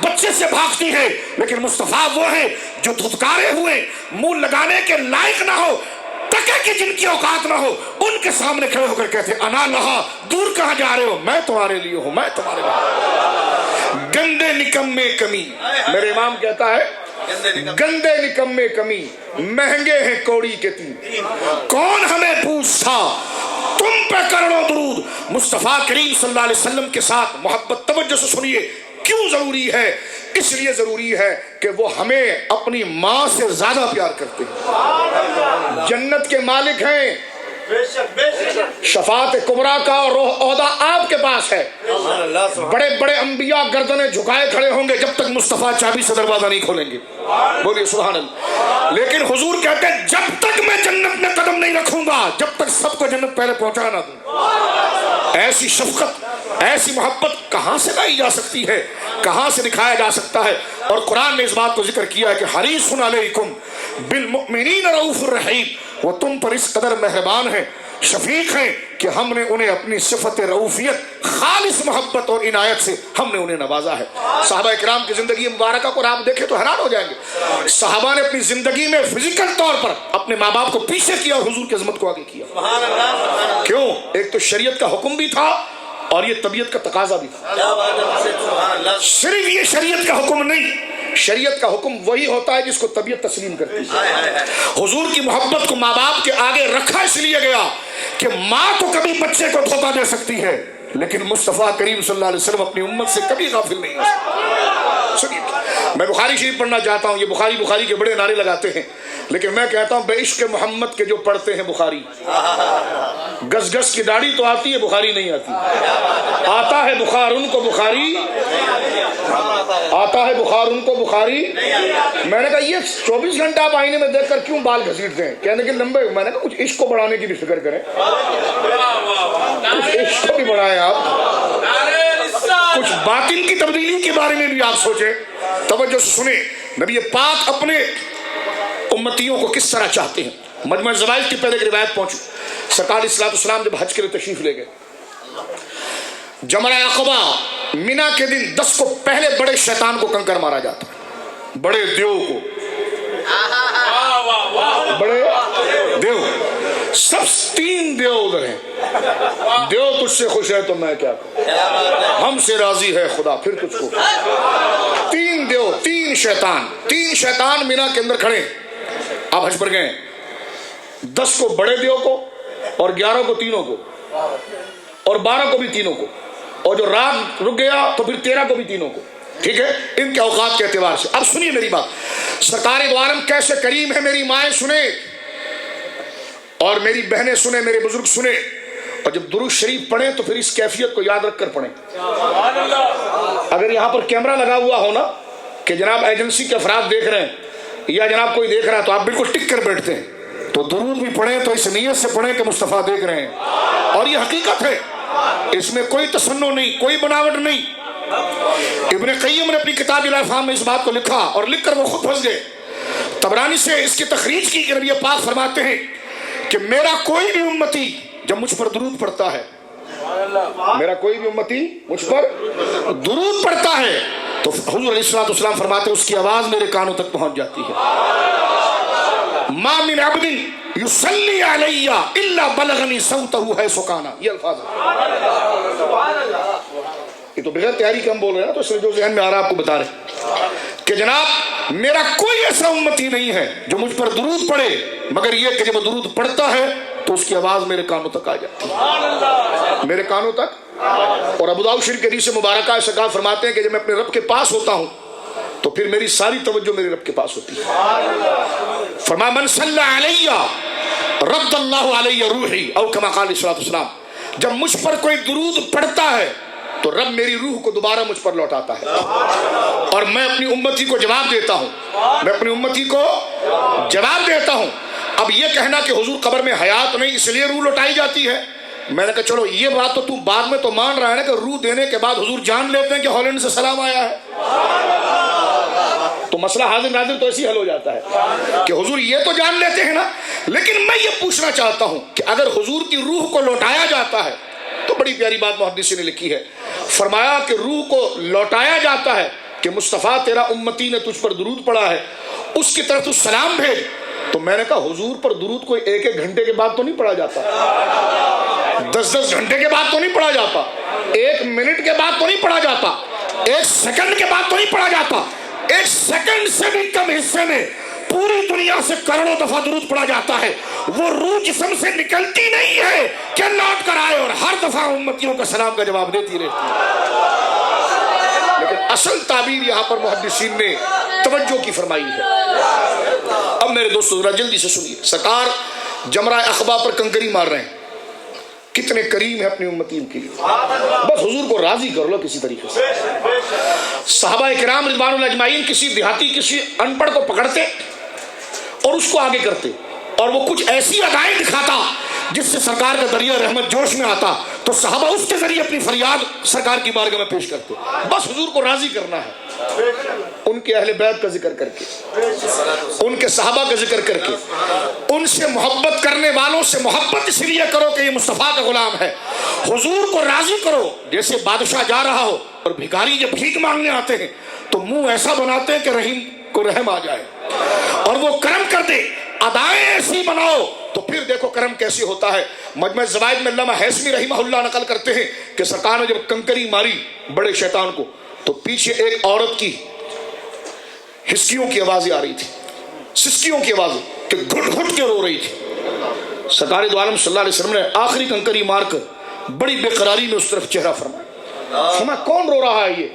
بچے سے بھاگتی ہے، لیکن مصطفیٰ وہ ہے جو دھتکارے ہوئے منہ لگانے کے لائق نہ ہو، ٹکے کی جن کی اوقات نہ ہو، ان کے سامنے کھڑے ہو کر کہتے انا لہا، دور کہاں جا رہے ہو، میں تمہارے لیے ہوں، میں تمہارے لیے. گندے نکمے کمی، میرے امام کہتا ہے گندے نکمے کمی، مہنگے ہیں کوڑی کے تین، کون ہمیں پوچھتا تم پہ کروڑوں درود. مصطفیٰ کریم صلی اللہ علیہ وسلم کے ساتھ محبت توجہ سے سنیے کیوں ضروری ہے. اس لیے ضروری ہے کہ وہ ہمیں اپنی ماں سے زیادہ پیار کرتے ہیں. جنت کے مالک ہیں شفاعت کبریٰ کا عہدہ آپ کے پاس ہے. بڑے بڑے انبیاء گردنیں جھکائے کھڑے ہوں گے جب تک مصطفیٰ چابی سے دروازہ نہیں کھولیں گے. بولیے سبحان اللہ. لیکن حضور کہتے ہیں جب تک میں جنت میں قدم نہیں رکھوں گا جب تک سب کو جنت پہلے پہنچا نہ دوں. ایسی شفقت ایسی محبت کہاں سے لائی جا سکتی ہے, کہاں سے دکھایا جا سکتا ہے؟ اور قرآن نے اس بات کو ذکر کیا ہے کہ حریص علیکم بالمؤمنین رؤوف الرحیم. وہ تم پر اس قدر مہربان ہیں, شفیق ہیں کہ ہم نے انہیں اپنی صفت رؤوفیت, خالص محبت اور عنایت سے ہم نے انہیں نوازا ہے. صحابہ کرام کی زندگی مبارکہ کو آپ دیکھیں تو حیران ہو جائیں گے. صحابہ نے اپنی زندگی میں فزیکل طور پر اپنے ماں باپ کو پیچھے کیا اور حضور کی عظمت کو آگے کیا. کیوں؟ ایک تو شریعت کا حکم بھی تھا اور یہ طبیعت کا تقاضا بھی تھا. صرف یہ شریعت کا حکم نہیں, شریعت کا حکم وہی ہوتا ہے جس کو طبیعت تسلیم کرتی ہے. حضور کی محبت کو ماں باپ کے آگے رکھا اس لیے گیا کہ ماں تو کبھی بچے کو دھوکہ دے سکتی ہے لیکن مصطفیٰ کریم صلی اللہ علیہ وسلم اپنی امت سے کبھی غافل نہیں ہو سکتے. سنیے, میں بخاری شریف پڑھنا چاہتا ہوں. یہ بخاری کے بڑے نعرے لگاتے ہیں لیکن میں کہتا ہوں بے عشق محمد کے جو پڑھتے ہیں بخاری, گس گس کی داڑھی تو آتی ہے, بخاری نہیں آتی. آتا ہے بخار ان کو بخاری, آتا ہے بخار ان کو بخاری. میں نے کہا یہ 24 گھنٹہ آپ آئینے میں دیکھ کر کیوں بال گھسیٹتے ہیں؟ کہنے کے لمبے. میں نے کہا کچھ عشق کو بڑھانے کی بھی فکر کریں, کچھ عشق کو بھی بڑھائیں آپ, کچھ باطن کی تبدیلی کے بارے میں بھی آپ سوچیں. توجہ سے سنیں نبی پاک اپنے امتیوں کو کس طرح چاہتے ہیں. مجمع الزوائد کی پہلے ایک روایت پہنچی. سرکار علیہ السلام جب حج کے لیے تشریف لے گئے, جمرہ عقبہ مینا کے دن 10 کو پہلے بڑے شیطان کو کنکر مارا جاتا ہے, بڑے دیو کو, بڑے دیو. سب 3 دیو ادھر ہیں. دیو تجھ سے خوش ہے تو میں کیا کروں, ہم سے راضی ہے خدا پھر تجھ کو. 3 دیو, 3 شیطان مینا کے اندر کھڑے. آپ حج پر گئے, 10 کو بڑے دیو کو اور 11 کو تینوں کو اور 12 کو بھی تینوں کو, اور جو رات رک گیا تو پھر 13 کو بھی تینوں کو. ٹھیک ہے, ان کے اوقات کے اعتبار سے. اب سنیے میری بات, سرکار دو عالم کیسے کریم ہے. میری مائیں سنیں اور میری بہنیں سنیں, میرے بزرگ سنیں, اور جب درود شریف پڑھیں تو پھر اس کیفیت کو یاد رکھ کر پڑھیں. اگر یہاں پر کیمرہ لگا ہوا ہو نا کہ جناب ایجنسی کے افراد دیکھ رہے ہیں یا جناب کوئی دیکھ رہا ہے تو آپ بالکل ٹک کر بیٹھتے ہیں, تو درود بھی پڑھیں تو اس نیت سے پڑھیں کہ مصطفیٰ دیکھ رہے ہیں. اور یہ حقیقت ہے, اس میں کوئی تصنع نہیں, کوئی بناوٹ نہیں. ابن قیم نے اپنی کتاب الافہام میں اس بات کو لکھا اور لکھ کر وہ خود پھنس گئے. طبرانی سے اس کی تخریج کی کہ نبی پاک فرماتے ہیں کہ میرا کوئی بھی امتی جب مجھ پر درود پڑھتا ہے, میرا کوئی بھی امتی مجھ پر درود پڑھتا ہے تو حضور علیہ السلام فرماتے ہیں اس کی آواز میرے کانوں تک پہنچ جاتی ہے. ما من عبد یصلی علی الا بلغنی صوتہ حیث کان. یہ الفاظ یہ تو بغیر تیاری کے ہم بول رہے ہیں نا, تو اس لیے جو ذہن میں آ رہا آپ کو بتا رہے کہ جناب میرا کوئی ایسا امتی نہیں ہے جو مجھ پر درود پڑھے مگر یہ کہ جب درود پڑھتا ہے تو اس کی آواز میرے کانوں تک آ جاتی ہے, میرے کانوں تک. اور ابو داؤد شریف کے حدیث مبارکہ سرکار فرماتے ہیں کہ جب میں اپنے رب کے پاس ہوتا ہوں تو پھر میری ساری توجہ میرے رب کے پاس ہوتی ہے. فرمایا من صلی علی رد اللہ علی روحی او کما قال علیہ السلام. جب مجھ پر کوئی درود پڑھتا ہے تو رب میری روح کو دوبارہ مجھ پر لوٹاتا ہے اور میں اپنی امتی کو جواب دیتا ہوں, میں اپنی امتی کو جواب دیتا ہوں. اب یہ کہنا کہ حضور قبر میں حیات نہیں اس لیے روح لوٹائی جاتی ہے, میں نے کہا چلو یہ بات تو بعد میں تو مان رہا ہے نا کہ روح دینے کے بعد حضور جان لیتے ہیں کہ ہالینڈ سے سلام آیا ہے, تو مسئلہ حاضر ناظر تو ایسی حل ہو جاتا ہے کہ حضور یہ تو جان لیتے ہیں نا. لیکن میں یہ پوچھنا چاہتا ہوں کہ اگر حضور کی روح کو لوٹایا جاتا ہے تو بڑی پیاری بات محدثین نے لکھی ہے, فرمایا کہ روح کو لوٹایا جاتا ہے کہ مصطفیٰ تیرا امتی نے تجھ پر درود پڑھا ہے, اس کی طرف تو سلام بھیج. تو میں نے کہا حضور پر درود کوئی 1-1 گھنٹے کے بعد تو نہیں پڑھا جاتا, 10-10 گھنٹے کے بعد تو نہیں پڑھا جاتا, 1 منٹ کے بعد تو نہیں پڑھا جاتا, 1 سیکنڈ کے بعد تو نہیں پڑھا جاتا. 1 سیکنڈ سے بھی کم حصے میں پوری دنیا سے کروڑوں دفعہ درود پڑھا جاتا ہے. وہ روح جسم سے نکلتی نہیں ہے کہ لوٹ کر آئے اور ہر دفعہ امتیوں کا سلام کا جواب دیتی رہتی ہے. لیکن اصل تعبیر یہاں پر محدثین نے توجہ کی فرمائی ہے. اب میرے دوستو ذرا جلدی سے سنیے, سرکار جمرہ اخبا پر کنکری مار رہے ہیں. کتنے کریم ہیں اپنی امتیوں کے لیے. بس حضور کو راضی کر لو کسی طریقے سے. صحابہ کرام رضوان اللہ اجمعین کسی دیہاتی کسی ان پڑھ کو پکڑتے اور اس کو آگے کرتے اور وہ کچھ ایسی ادائیں دکھاتا جس سے سرکار کا دریا رحمت جوش میں آتا تو صحابہ اس کے ذریعے اپنی فریاد سرکار کی بارگاہ میں پیش کرتے. بس حضور کو راضی کرنا ہے. ان کے اہل بیت کا ذکر کر کے, ان کے صحابہ کا ذکر کر کے, ان سے محبت کرنے والوں سے محبت اس لیے کرو کہ یہ مصطفیٰ کا غلام ہے. حضور کو راضی کرو. جیسے بادشاہ جا رہا ہو اور بھکاری جب بھیک مانگنے آتے ہیں تو منہ ایسا بناتے ہیں کہ رحیم کو رحم آ جائے اور وہ کرم کر دے. ادائیں ایسی بناؤ تو پھر دیکھو کرم کیسے ہوتا ہے. مجمع زوائد میں علامہ ہیثمی رحمہ اللہ نقل کرتے ہیں کہ سرکار نے جب کنکری ماری بڑے شیطان کو تو پیچھے ایک عورت کی ہسکیوں کی آوازیں آ رہی تھی, سسکیوں کی آوازیں کہ گھٹ گھٹ کے رو رہی تھی. سرکار دو عالم صلی اللہ علیہ وسلم نے آخری کنکری مار کر بڑی بے قراری میں اس طرف چہرہ فرمایا. فرمایا کون رو رہا ہے,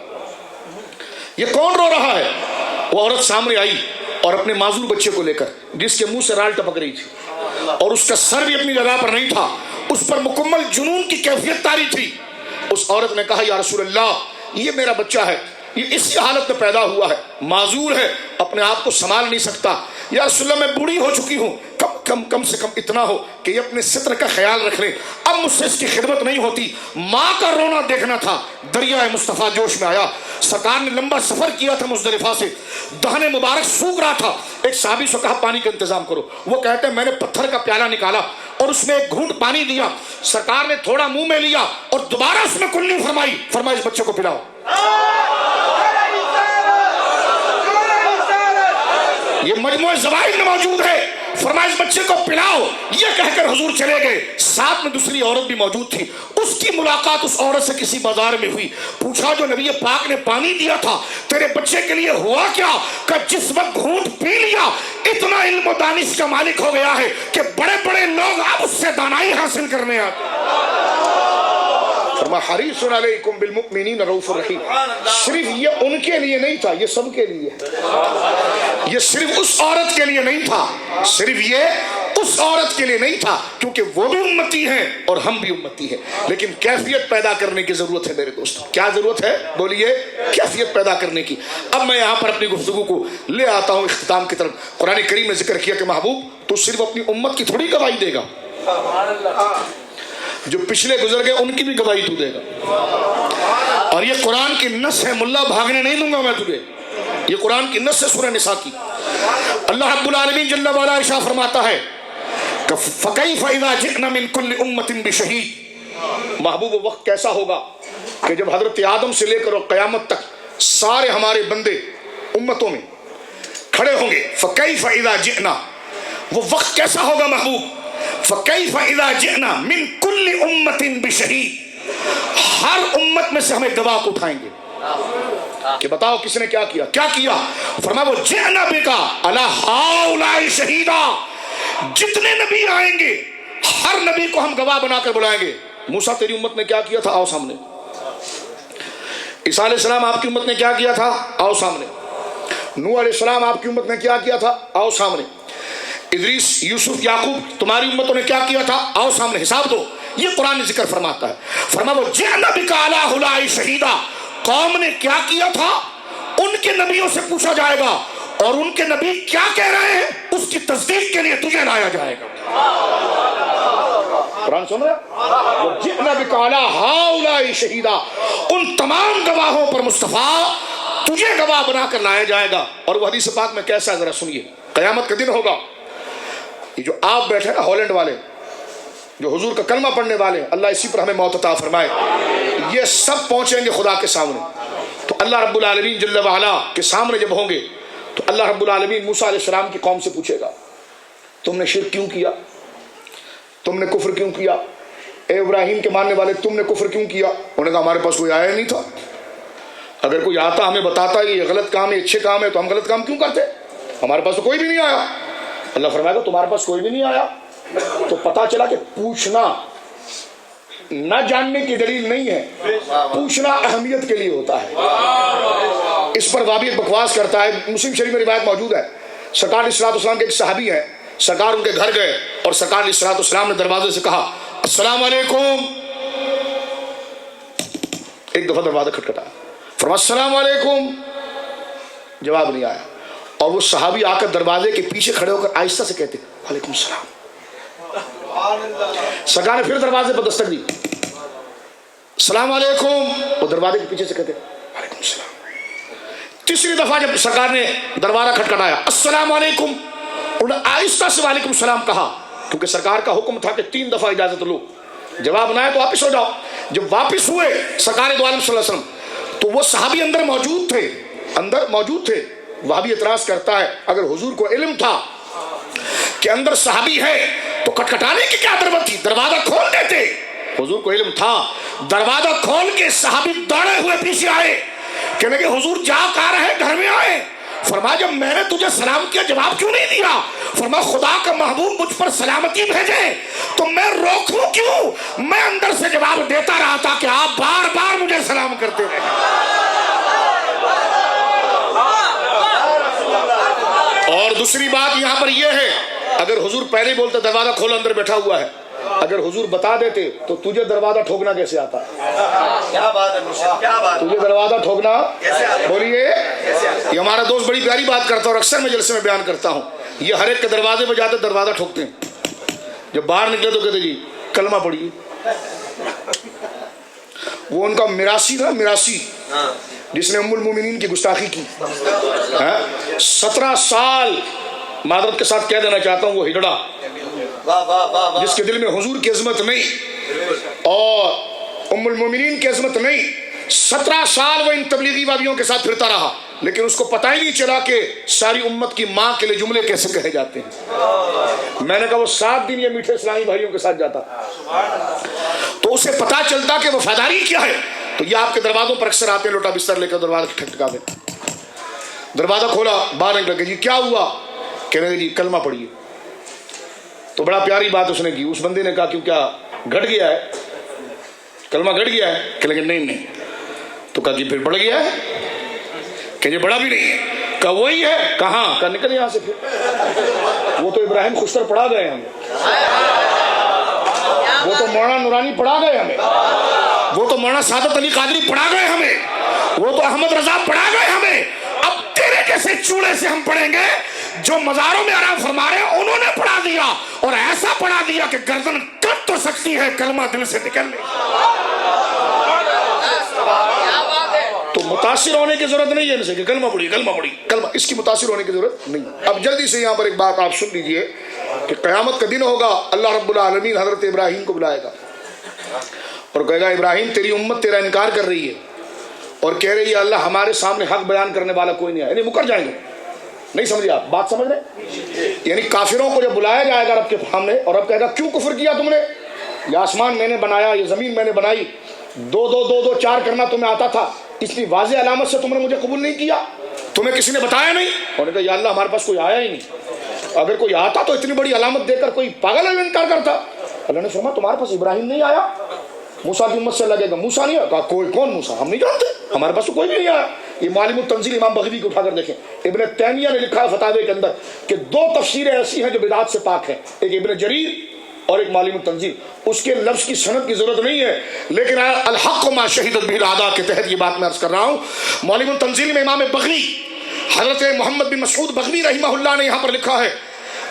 یہ کون رو رہا ہے؟ وہ عورت سامنے آئی اور اپنے معذور بچے کو لے کر جس کے منہ سے رال ٹپک رہی تھی اور اس کا سر بھی اپنی جگہ پر نہیں تھا, اس پر مکمل جنون کی کیفیت طاری تھی. اس عورت نے کہا یا رسول اللہ یہ میرا بچہ ہے, یہ اسی حالت میں پیدا ہوا ہے, معذور ہے, اپنے آپ کو سنبھال نہیں سکتا. یا رسول اللہ میں بوڑھی ہو چکی ہوں, کم سے کم اتنا ہو کہ یہ اپنے ستر کا خیال رکھ لیں, اب مجھ سے اس کی خدمت نہیں ہوتی. ماں کا رونا دیکھنا تھا. دریائے مصطفیٰ جوش میں آیا. سرکار نے لمبا سفر کیا تھا مزدلفہ سے, دہن مبارک سوکھ رہا تھا. ایک صحابی سے کہا پانی کا انتظام کرو. وہ کہتے ہیں میں نے پتھر کا پیالہ نکالا اور اس میں ایک گھونٹ پانی دیا. سرکار نے تھوڑا منہ میں لیا اور دوبارہ اس میں کلی فرمائی اس بچے کو پلاؤ. یہ مجموعہ زوائد میں موجود ہے. فرمایا اس بچے کو پلاؤ. یہ کہہ کر حضور چلے گئے. ساتھ میں دوسری عورت بھی موجود تھی. اس کی ملاقات اس عورت سے کسی بازار میں ہوئی. پوچھا جو نبی پاک نے پانی دیا تھا تیرے بچے کے لیے ہوا کیا؟ کہ جس وقت گھونٹ پی لیا اتنا علم و دانش کا مالک ہو گیا ہے کہ بڑے بڑے لوگ اب اس سے دانائی حاصل کرنے آتے. فرمایا حریص علیکم بالمؤمنین رؤوف الرحیم. صرف یہ ان کے لیے نہیں تھا, یہ سب کے لیے. یہ صرف اس عورت کے لیے نہیں تھا, صرف یہ اس عورت کے لیے نہیں تھا, کیونکہ وہ بھی امتی ہیں اور ہم بھی امتی ہیں. لیکن کیفیت پیدا کرنے کی ضرورت ہے میرے دوستوں. کیا ضرورت ہے بولیے؟ کیفیت پیدا کرنے کی. اب میں یہاں پر اپنی گفتگو کو لے آتا ہوں اختتام کی طرف. قرآن کریم نے ذکر کیا کہ محبوب تو صرف اپنی امت کی تھوڑی گواہی دے گا, جو پچھلے گزر گئے ان کی بھی گواہی تو دے گا. اور یہ قرآن کی نص ہے, ملا بھاگنے نہیں دوں گا میں تجھے. یہ قرآن کی نص ہے سورہ نساء کی. اللہ رب العالمین جل وعلا ارشاد فرماتا ہے کہ فَكَيْفَ إِذَا جِئْنَا مِن كُلِّ أُمَّةٍ بِشَهِيدٍ. محبوب وقت کیسا ہوگا کہ جب حضرت آدم سے لے کر قیامت تک سارے ہمارے بندے امتوں میں کھڑے ہوں گے. فَكَيْفَ إِذَا جِئْنَا, وہ وقت کیسا ہوگا محبوب. فَكَيْفَ إِذَا جِئْنَا مِن كُلِّ أُمَّةٍ بِشَهِيدٍ. ہر امت میں سے ہمیں گواہ کو اٹھائیں گے کہ بتاؤ کس نے کیا کیا. کیا کیا؟ فرمایا وہ جئنا بکا علی ہؤلاء شہیدا. جتنے نبی آئیں گے ہر نبی کو ہم گواہ بنا کر بلائیں گے. موسیٰ تیری امت نے کیا کیا تھا, آؤ سامنے. عیسیٰ علیہ السلام آپ کی امت نے کیا کیا تھا, آؤ سامنے. نوح علیہ السلام آپ کی امت نے کیا کیا تھا, آؤ سامنے. ادریس, یوسف, یعقوب تمہاری امتوں نے کیا کیا تھا, آؤ سامنے حساب دو. یہ قرآن ذکر فرماتا ہے. فرمایا وہ جئنا بکا علی ہؤلاء شہیدا. قوم نے کیا کیا تھا ان کے نبیوں سے پوچھا جائے گا اور ان کے نبی کیا کہہ رہے ہیں اس کی تصدیق کے لیے تجھے لایا جائے گا. قرآن سن رہے وہ جئنا بکا علی ہؤلاء شہیدا. ان تمام گواہوں پر مصطفیٰ تجھے گواہ بنا کر لایا جائے گا. اور وہ حدیث پاک میں کیسا ذرا سنیے. قیامت کا دن ہوگا, یہ جو آپ بیٹھے نا ہالینڈ والے, جو حضور کا کلمہ پڑھنے والے, اللہ اسی پر ہمیں موت عطا فرمائے, یہ سب پہنچیں گے خدا کے سامنے. تو اللہ رب العالمین جل وعلا کے سامنے جب ہوں گے تو اللہ رب العالمین موسیٰ علیہ السلام کی قوم سے پوچھے گا تم نے شرک کیوں کیا, تم نے کفر کیوں کیا, اے ابراہیم کے ماننے والے تم نے کفر کیوں کیا. انہوں نے کہا ہمارے پاس کوئی آیا نہیں تھا, اگر کوئی آتا ہمیں بتاتا یہ غلط کام ہے اچھے کام ہے تو ہم غلط کام کیوں کرتے, ہمارے پاس تو کوئی بھی نہیں آیا. اللہ فرمائے گا تمہارے پاس کوئی بھی نہیں آیا تو پتا چلا کہ پوچھنا نہ جاننے کی دلیل نہیں ہے, پوچھنا اہمیت کے لیے ہوتا ہے. اس پر وابی ایک بکواس کرتا ہے. مسلم شریف میں روایت موجود ہے, سرکار علیہ الصلوۃ والسلام کے ایک صحابی ہیں سرکار ان کے گھر گئے اور سرکار علیہ الصلوۃ والسلام نے دروازے سے کہا السلام علیکم. ایک دفعہ دروازہ کھٹکھٹایا, فرمایا السلام علیکم, جواب نہیں آیا. اور وہ صحابی آ کر دروازے کے پیچھے کھڑے ہو کر آہستہ سے کہتے وعلیکم السلام. سرکار نے پھر دروازے پر دستک دی, السلام علیکم. وہ دروازے کے پیچھے سے کہتے وعلیکم السلام. تیسری دفعہ جب سرکار نے دروازہ کھٹکھٹایا السلام علیکم, انہوں نے آہستہ سے وعلیکم السلام کہا, کیونکہ سرکار کا حکم تھا کہ 3 دفعہ اجازت لو, جواب نہ آئے تو واپس ہو جاؤ. جب واپس ہوئے سرکار دو عالم صلی اللہ علیہ وسلم تو وہ صحابی اندر موجود تھے. وہاں بھی اعتراض کرتا ہے اگر حضور کو علم تھا کہ اندر صحابی ہے تو کھٹکھٹانے کی کیا ضرورت تھی, دروازہ کھول دیتے. حضور کو علم تھا, دروازہ کھول کے صحابی دوڑے ہوئے پیچھے آئے, کہنے کہ حضور جاگ آ رہے گھر میں آئے. فرمایا جب میں نے تجھے سلام کیا جواب کیوں نہیں دیا؟ فرمایا خدا کا محبوب مجھ پر سلامتی بھیجے تو میں روکوں کیوں؟ میں اندر سے جواب دیتا رہا تھا کہ آپ بار بار مجھے سلام کرتے رہے. اور دوسری بات یہاں پر یہ ہے, اگر حضور پہلے بولتے دروازہ کھول اندر بیٹھا ہوا ہے, اگر حضور بتا دیتے تو تجھے دروازہ ٹھوکنا کیسے آتا ہے؟
کیا بات ہے مرشد, کیا بات,
تجھے دروازہ ٹھوکنا بولیے. یہ ہمارا دوست بڑی پیاری بات کرتا ہے اور اکثر میں جلسے میں بیان کرتا ہوں, یہ ہر ایک کے دروازے پہ جاتے دروازہ ٹھوکتے ہیں, جب باہر نکلے تو کہتے جی کلمہ پڑھیے. وہ ان کا میراثی تھا, میراثی جس نے ام المومنین کی گستاخی کی. 17 سال معذرت کے ساتھ کہہ دینا چاہتا ہوں, وہ ہجڑا جس کے دل میں حضور کی عظمت نہیں اور ام المومنین کی عظمت نہیں, 17 سال وہ ان تبلیغی وادیوں کے ساتھ پھرتا رہا, لیکن اس کو پتہ ہی نہیں چلا کہ ساری امت کی ماں کے لیے جملے کیسے کہے جاتے ہیں. میں نے کہا وہ 7 دن یہ میٹھے اسلامی بھائیوں کے ساتھ جاتا تو اسے پتا چلتا کہ وفاداری کیا ہے. تو یہ آپ کے دروازوں پر اکثر آتے ہیں, لوٹا بستر لے کر دروازہ ٹھکٹکا دیں. دروازہ کھولا, باہر نکل کے جی کیا ہوا؟ کہنے لگے جی کلمہ پڑھیے. تو بڑا پیاری بات اس نے کی. اس بندے نے کہا کیوں, کیا گھٹ گیا ہے, کلمہ گھٹ گیا ہے؟ کہ لگے نہیں. تو کہا کہ پھر بڑھ گیا ہے؟ کہ یہ بڑا بھی نہیں. کہا وہی ہے. کہاں؟ کہا نکل یہاں سے. پھر وہ تو ابراہیم خوشتر پڑھا گئے ہمیں, وہ تو مولانا نورانی پڑھا گئے ہمیں, وہ تو مولانا سعادت علی قادری پڑھا گئے ہمیں, وہ تو احمد رضا پڑھا گئے ہمیں. اب تیرے جیسے چوڑے سے ہم پڑھیں گے جو مزاروں میں آرام فرما رہے ہیں, انہوں نے پڑھا دیا اور ایسا پڑھا دیا کہ گردن کٹ تو سکتی ہے, کلمہ دل سے نکل نہیں. تو متاثر ہونے کی ضرورت نہیں ہے ان سے کہ کلمہ پڑھی کلمہ پڑھی کلمہ, اس کی متاثر ہونے کی ضرورت نہیں. اب جلدی سے یہاں پر ایک بات آپ سن لیجئے کہ قیامت کا دن ہوگا, اللہ رب العالمین حضرت ابراہیم کو بلائے گا اور کہے گا ابراہیم تیری امت تیرا انکار کر رہی ہے اور کہہ رہی ہے اللہ ہمارے سامنے حق بیان کرنے والا کوئی نہیں ہے, یعنی مکر جائیں گے. نہیں سمجھے آپ بات, سمجھ رہے؟ یعنی کافروں کو جب بلایا جائے گا رب کے سامنے اور رب کہے گا کیوں کفر کیا تم نے, یہ آسمان میں نے بنایا, یہ زمین میں نے بنائی, 2 2 2 2 4 کرنا تمہیں آتا تھا, اتنی واضح علامت سے تم نے مجھے قبول نہیں کیا, تمہیں کسی نے بتایا نہیں. انہوں نے کہا یا اللہ ہمارے پاس کوئی آیا ہی نہیں, اگر کوئی آتا تو اتنی بڑی علامت دے کر کوئی پاگل انکار کرتا. اللہ نے فرمایا تمہارے پاس ابراہیم نہیں آیا, موسیٰ کی امت سے لگے گا موسیٰ نہیں آیا. کہا کوئی کون موسیٰ, ہم نہیں جانتے, ہمارے پاس تو کوئی بھی نہیں آیا. یہ معالم التنزیل امام بغوی کو اٹھا کر دیکھیں, ابن تیمیہ نے لکھا ہے فتاوی کے اندر کہ 2 تفسیریں ایسی ہیں جو بدعات سے پاک ہیں, ایک ابن جریر اور ایک معالم التنزیل. اس کے لفظ کی سند کی ضرورت نہیں ہے, لیکن الحق ما شہدت به الاعداء کے تحت یہ بات میں عرض کر رہا ہوں. معالم التنزیل میں امام بغوی حضرت محمد بن مسعود بغوی رحمہ اللہ نے یہاں پر لکھا ہے,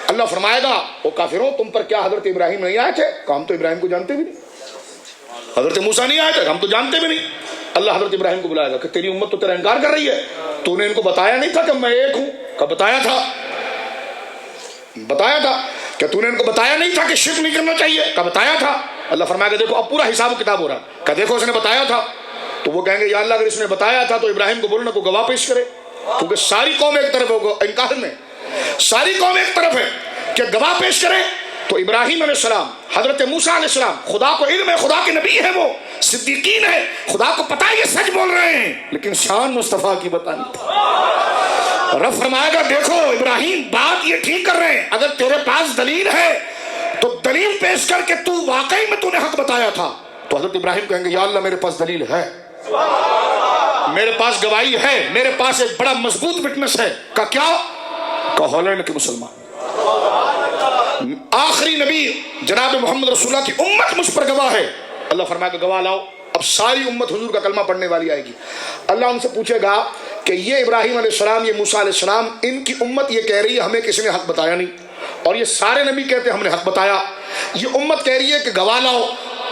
اللہ فرمائے گا او کافروں تم پر کیا حضرت ابراہیم نہیں آئے تھے؟ کہ ہم تو ابراہیم کو جانتے بھی نہیں. حضرت موسیٰ نہیں آئے تھے؟ ہم تو جانتے بھی نہیں. اللہ حضرت ابراہیم کو بلائے گا کہ تیری امت تو تیرا انکار کر رہی ہے, تو نے ان کو بتایا نہیں تھا کہ میں ایک ہوں؟ کہ بتایا تھا. بتایا تھا کہ تو نے ان کو بتایا نہیں تھا کہ شرک نہیں کرنا چاہیے؟ کہ بتایا تھا. اللہ فرمائے گا دیکھو اب پورا حساب و کتاب ہو رہا ہے, کہ دیکھو اس نے بتایا تھا. تو وہ کہیں گے یا اللہ اگر اس نے بتایا تھا تو ابراہیم کو بولنا کو گواہ پیش کرے, کیونکہ ساری قوم ایک طرف ہے انکار میں, ساری قوم ایک طرف ہے کہ گواہ پیش کرے. تو ابراہیم علیہ السلام, حضرت موسیٰ علیہ السلام, خدا کو علم ہے, خدا کے نبی ہے, وہ صدیقین ہے, خدا کو پتہ ہے یہ سچ بول رہے ہیں, لیکن شان مصطفیٰ کی بتانی. رب فرمائے گا دیکھو ابراہیم بات یہ ٹھیک کر رہے ہیں, اگر تیرے پاس دلیل ہے تو دلیل پیش کر کے تو واقعی میں تو نے حق بتایا تھا. تو حضرت ابراہیم کہیں گے یا اللہ میرے پاس دلیل ہے, میرے پاس گواہی ہے, میرے پاس ایک بڑا مضبوط وٹنس ہے. کا کیا؟ کہ ہالینڈ کے مسلمان, آخری نبی جناب محمد رسول اللہ کی امت مجھ پر گواہ ہے. اللہ فرمایا کہ گواہ لاؤ. اب ساری امت حضور کا کلمہ پڑھنے والی آئے گی. اللہ ان سے پوچھے گا کہ یہ ابراہیم علیہ السلام، یہ موسیٰ علیہ السلام، ان کی امت یہ کہہ رہی ہے ہمیں کسی نے حق بتایا نہیں، اور یہ سارے نبی کہتے ہیں ہم نے حق بتایا. یہ امت کہہ رہی ہے کہ گواہ لاؤ.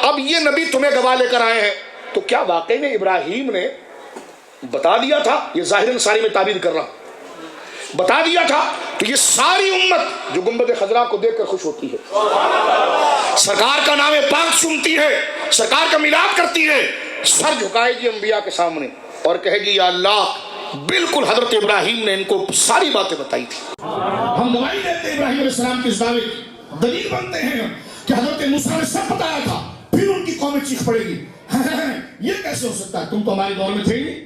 اب یہ نبی تمہیں گواہ لے کر آئے ہیں، تو کیا واقعی میں ابراہیم نے بتا دیا تھا؟ یہ ظاہراً ساری میں تعبیر کر رہا ہوں. بتا دیا تھا تو یہ ساری امت جو گنبد خضرا کو دیکھ کر خوش ہوتی ہے، سرکار کا نام پاک سنتی ہے، سرکار کا میلاد کرتی ہے، سر جھکائے گی انبیاء کے سامنے اور کہے گی یا اللہ بالکل حضرت ابراہیم نے ان کو ساری باتیں بتائی تھی. ہم گواہی دیتے ہیں ابراہیم علیہ السلام کی اس دعوے کی، دلیل بنتے ہیں کہ حضرت موسیٰ نے سب بتایا تھا. پھر ان کی قوم چیخ پڑے گی یہ کیسے ہو سکتا ہے، تم تو ہمارے دور میں تھے نہیں،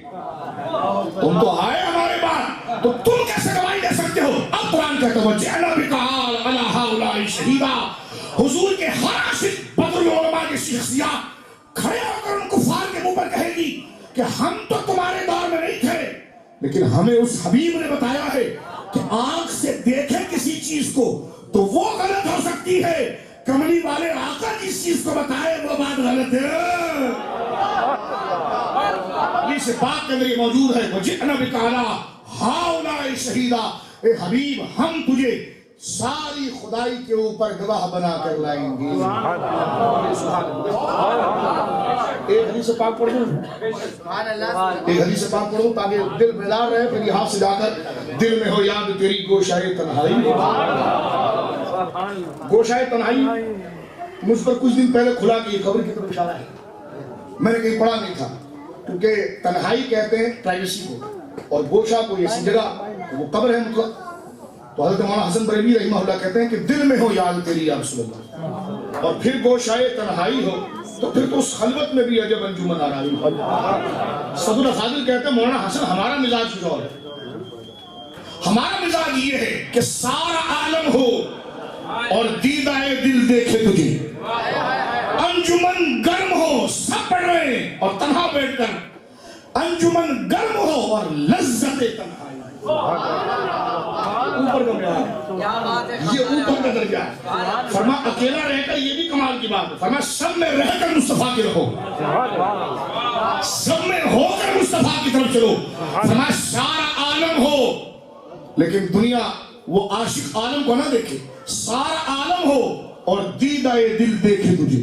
تم تو آئے ہمارے بعد، تو تم کیسے گواہی دے سکتے ہو؟ اب قرآن کہتا ہے وَجَعْلَ بِكَ عَلَىٰ هَٰؤُلَاءِ شَهِيدًا. حضور کے ہر عاشق بدر علماء کی شخصیات کھڑے ہو کر ان کفار کے منہ پر کہے گی کہ ہم تو تمہارے دور میں نہیں تھے، لیکن ہمیں اس حبیب نے بتایا ہے کہ آنکھ سے دیکھے کسی چیز کو تو وہ غلط ہو سکتی ہے، کملی والے آقا جس چیز کو بتائے وہ بات غلط ہے. حدیث پاک کے اندر یہ موجود ہے وَجِئْنَا بِكَ عَلَىٰ هَٰؤُلَاءِ شَهِيدًا. اے حبیب ہم تجھے ساری خدائی کے اوپر گواہ بنا کر لائیں گے. ایک حدیث پاک پڑھ دوں، ایک حدیث پاک پڑھوں تاکہ دل بیدار رہے. پھر یہاں سے جا کر دل میں ہو یاد تیری گوشائے تنہائی. گوشائے تنہائی مجھ پر کچھ دن پہلے کھلا کہ یہ خبر کی طرف اشارہ ہے. میں نے کہیں پڑھا نہیں تھا، کیونکہ تنہائی کہتے ہیں پرائیویسی کو، اور گوشہ کو ایسی جگہ وہ قبر ہے مطلق. تو حضرت مولانا حسن بریلوی رحمہ اللہ کہتے ہیں کہ دل میں ہو یاد تیری یا رسول اللہ، اور پھر گوشائے تنہائی ہو تو پھر تو اس خلوت میں بھی عجب انجمن آرائی ہو. صدر فاضل کہتے ہیں مولانا حسن ہمارا مزاج کچھ اور ہے. ہمارا مزاج یہ ہے کہ سارا عالم ہو اور دیدائے دل دیکھے تجھے، انجمن گرم ہو سب پڑھ رہے ہیں اور تنہا بیٹھ کر، انجمن گرم ہو اور لذت تنہائی. اوپر کا معیار ہے، یہ اوپر کا درجہ ہے. فرما اکیلا رہ کر یہ بھی کمال کی بات ہے. فرما سب میں رہ کر مصطفیٰ کے رہو، سب میں ہو کر مصطفیٰ کی طرف چلو. فرما سارا عالم ہو لیکن دنیا وہ عاشق عالم کو نہ دیکھے، سارا عالم ہو اور دیدائے دل دیکھے تجھے.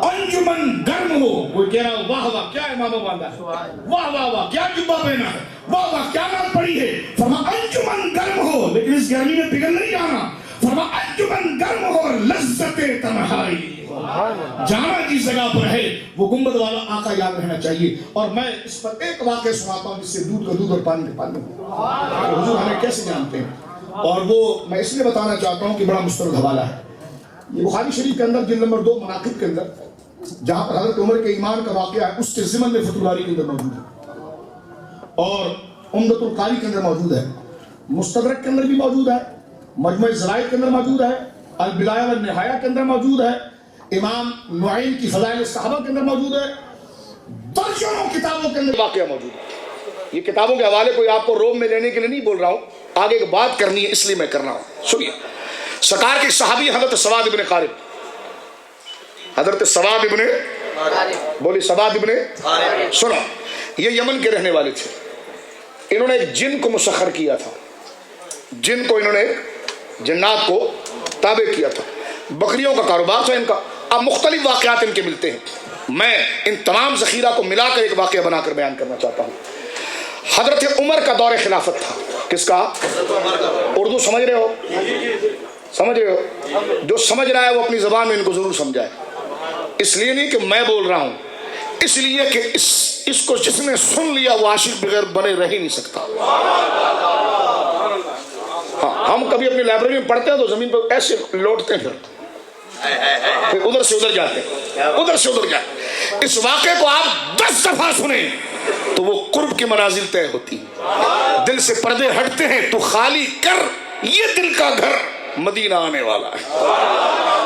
انجمن گرم ہو، کوئی کہہ رہا واہ واہ کیا امامہ باندھا ہے، واہ واہ واہ کیا جبہ پہنا ہے، واہ واہ کیا نام پڑی ہے. فرما انجمن گرم ہو لیکن اس گرمی میں پگھل نہیں جانا. فرما انجمن گرم ہو اور لذت تنہائی. جانا جس جگہ پر ہے وہ گنبد والا آقا یاد رہنا چاہیے. اور میں اس پر ایک واقعہ سناتا ہوں جس سے دودھ کا دودھ اور پانی کا پانی. حضور ہمیں کیسے جانتے ہیں، اور وہ میں اس لیے بتانا چاہتا ہوں کہ بڑا مستند حوالہ ہے. یہ بخاری شریف کے اندر جلد نمبر 2 مناقب کے اندر جہاں پر حضرت عمر کے ایمان کا واقعہ ہے اس کے ضمن میں فتح الباری کے اندر موجود ہے، اور عمدۃ القاری کے اندر موجود ہے، مستدرک کے اندر بھی موجود ہے، مجموع الزوائد کے اندر موجود ہے، البدایہ والنہایہ کے اندر موجود ہے، امام نعیم کی فضائل الصحابہ کے اندر موجود ہے، درجنوں کتابوں کے اندر واقعہ موجود ہے. یہ کتابوں کے حوالے کوئی آپ کو روم میں لینے کے لیے نہیں بول رہا ہوں، آگے ایک بات کرنی ہے اس لیے میں کرنا ہوں. سنیے، سرکار کے صحابی حضرت سواد ابن قارب، حضرت سواد ابن بولی سواد ابن سنو، یہ یمن کے رہنے والے تھے. انہوں نے ایک جن کو مسخر کیا تھا، جن کو انہوں نے جنات کو تابع کیا تھا. بکریوں کا کاروبار تھا ان کا. اب مختلف واقعات ان کے ملتے ہیں، میں ان تمام ذخیرہ کو ملا کر ایک واقعہ بنا کر بیان کرنا چاہتا ہوں. حضرت عمر کا دور خلافت تھا. کس کا؟ اردو سمجھ رہے ہو؟ سمجھ رہے ہو؟ جو سمجھ رہا ہے وہ اپنی زبان میں ان کو ضرور سمجھائے. اس لیے نہیں کہ میں بول رہا ہوں، اس لیے کہ اس کو جس نے سن لیا وہ عاشق بغیر بنے رہ ہی نہیں سکتا. ہاں، ہم کبھی اپنی لائبریری میں پڑھتے ہیں تو زمین پر ایسے لوٹتے ہیں، پھر ادھر سے ادھر جاتے ہیں، ادھر سے ادھر جاتے ہیں. اس واقعے کو آپ 10 دفعہ سنیں تو وہ قرب کی منازل طے ہوتی ہیں. دل سے پردے ہٹتے ہیں تو خالی کر یہ دل کا گھر مدینہ آنے والا ہے.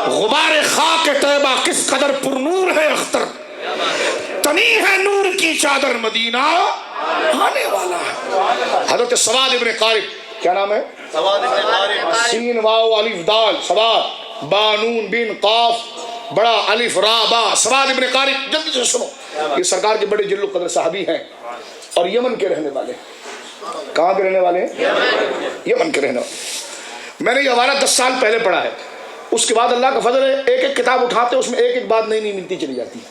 غبار خاک طیبہ کس قدر پر نور ہے اختر، تنی ہے نور کی چادر مدینہ آنے والا ہے. حضرت سواد ابن قارب، کیا نام ہے؟
سواد ابن قارب
سین واو الف دال سواد با نون بن قاف بڑا الف را با سواد ابن قارب. جلدی سے سنو, یہ سرکار کے بڑے جل و قدر صحابی ہیں اور یمن کے رہنے والے. کہاں کے رہنے والے ہیں؟ یمن کے رہنے والے. میں نے یہ حوالہ 10 سال پہلے پڑھا ہے. اس کے بعد اللہ کا فضل ہے, ایک ایک کتاب اٹھاتے اس میں ایک ایک بات نئی نئی ملتی چلی جاتی ہے.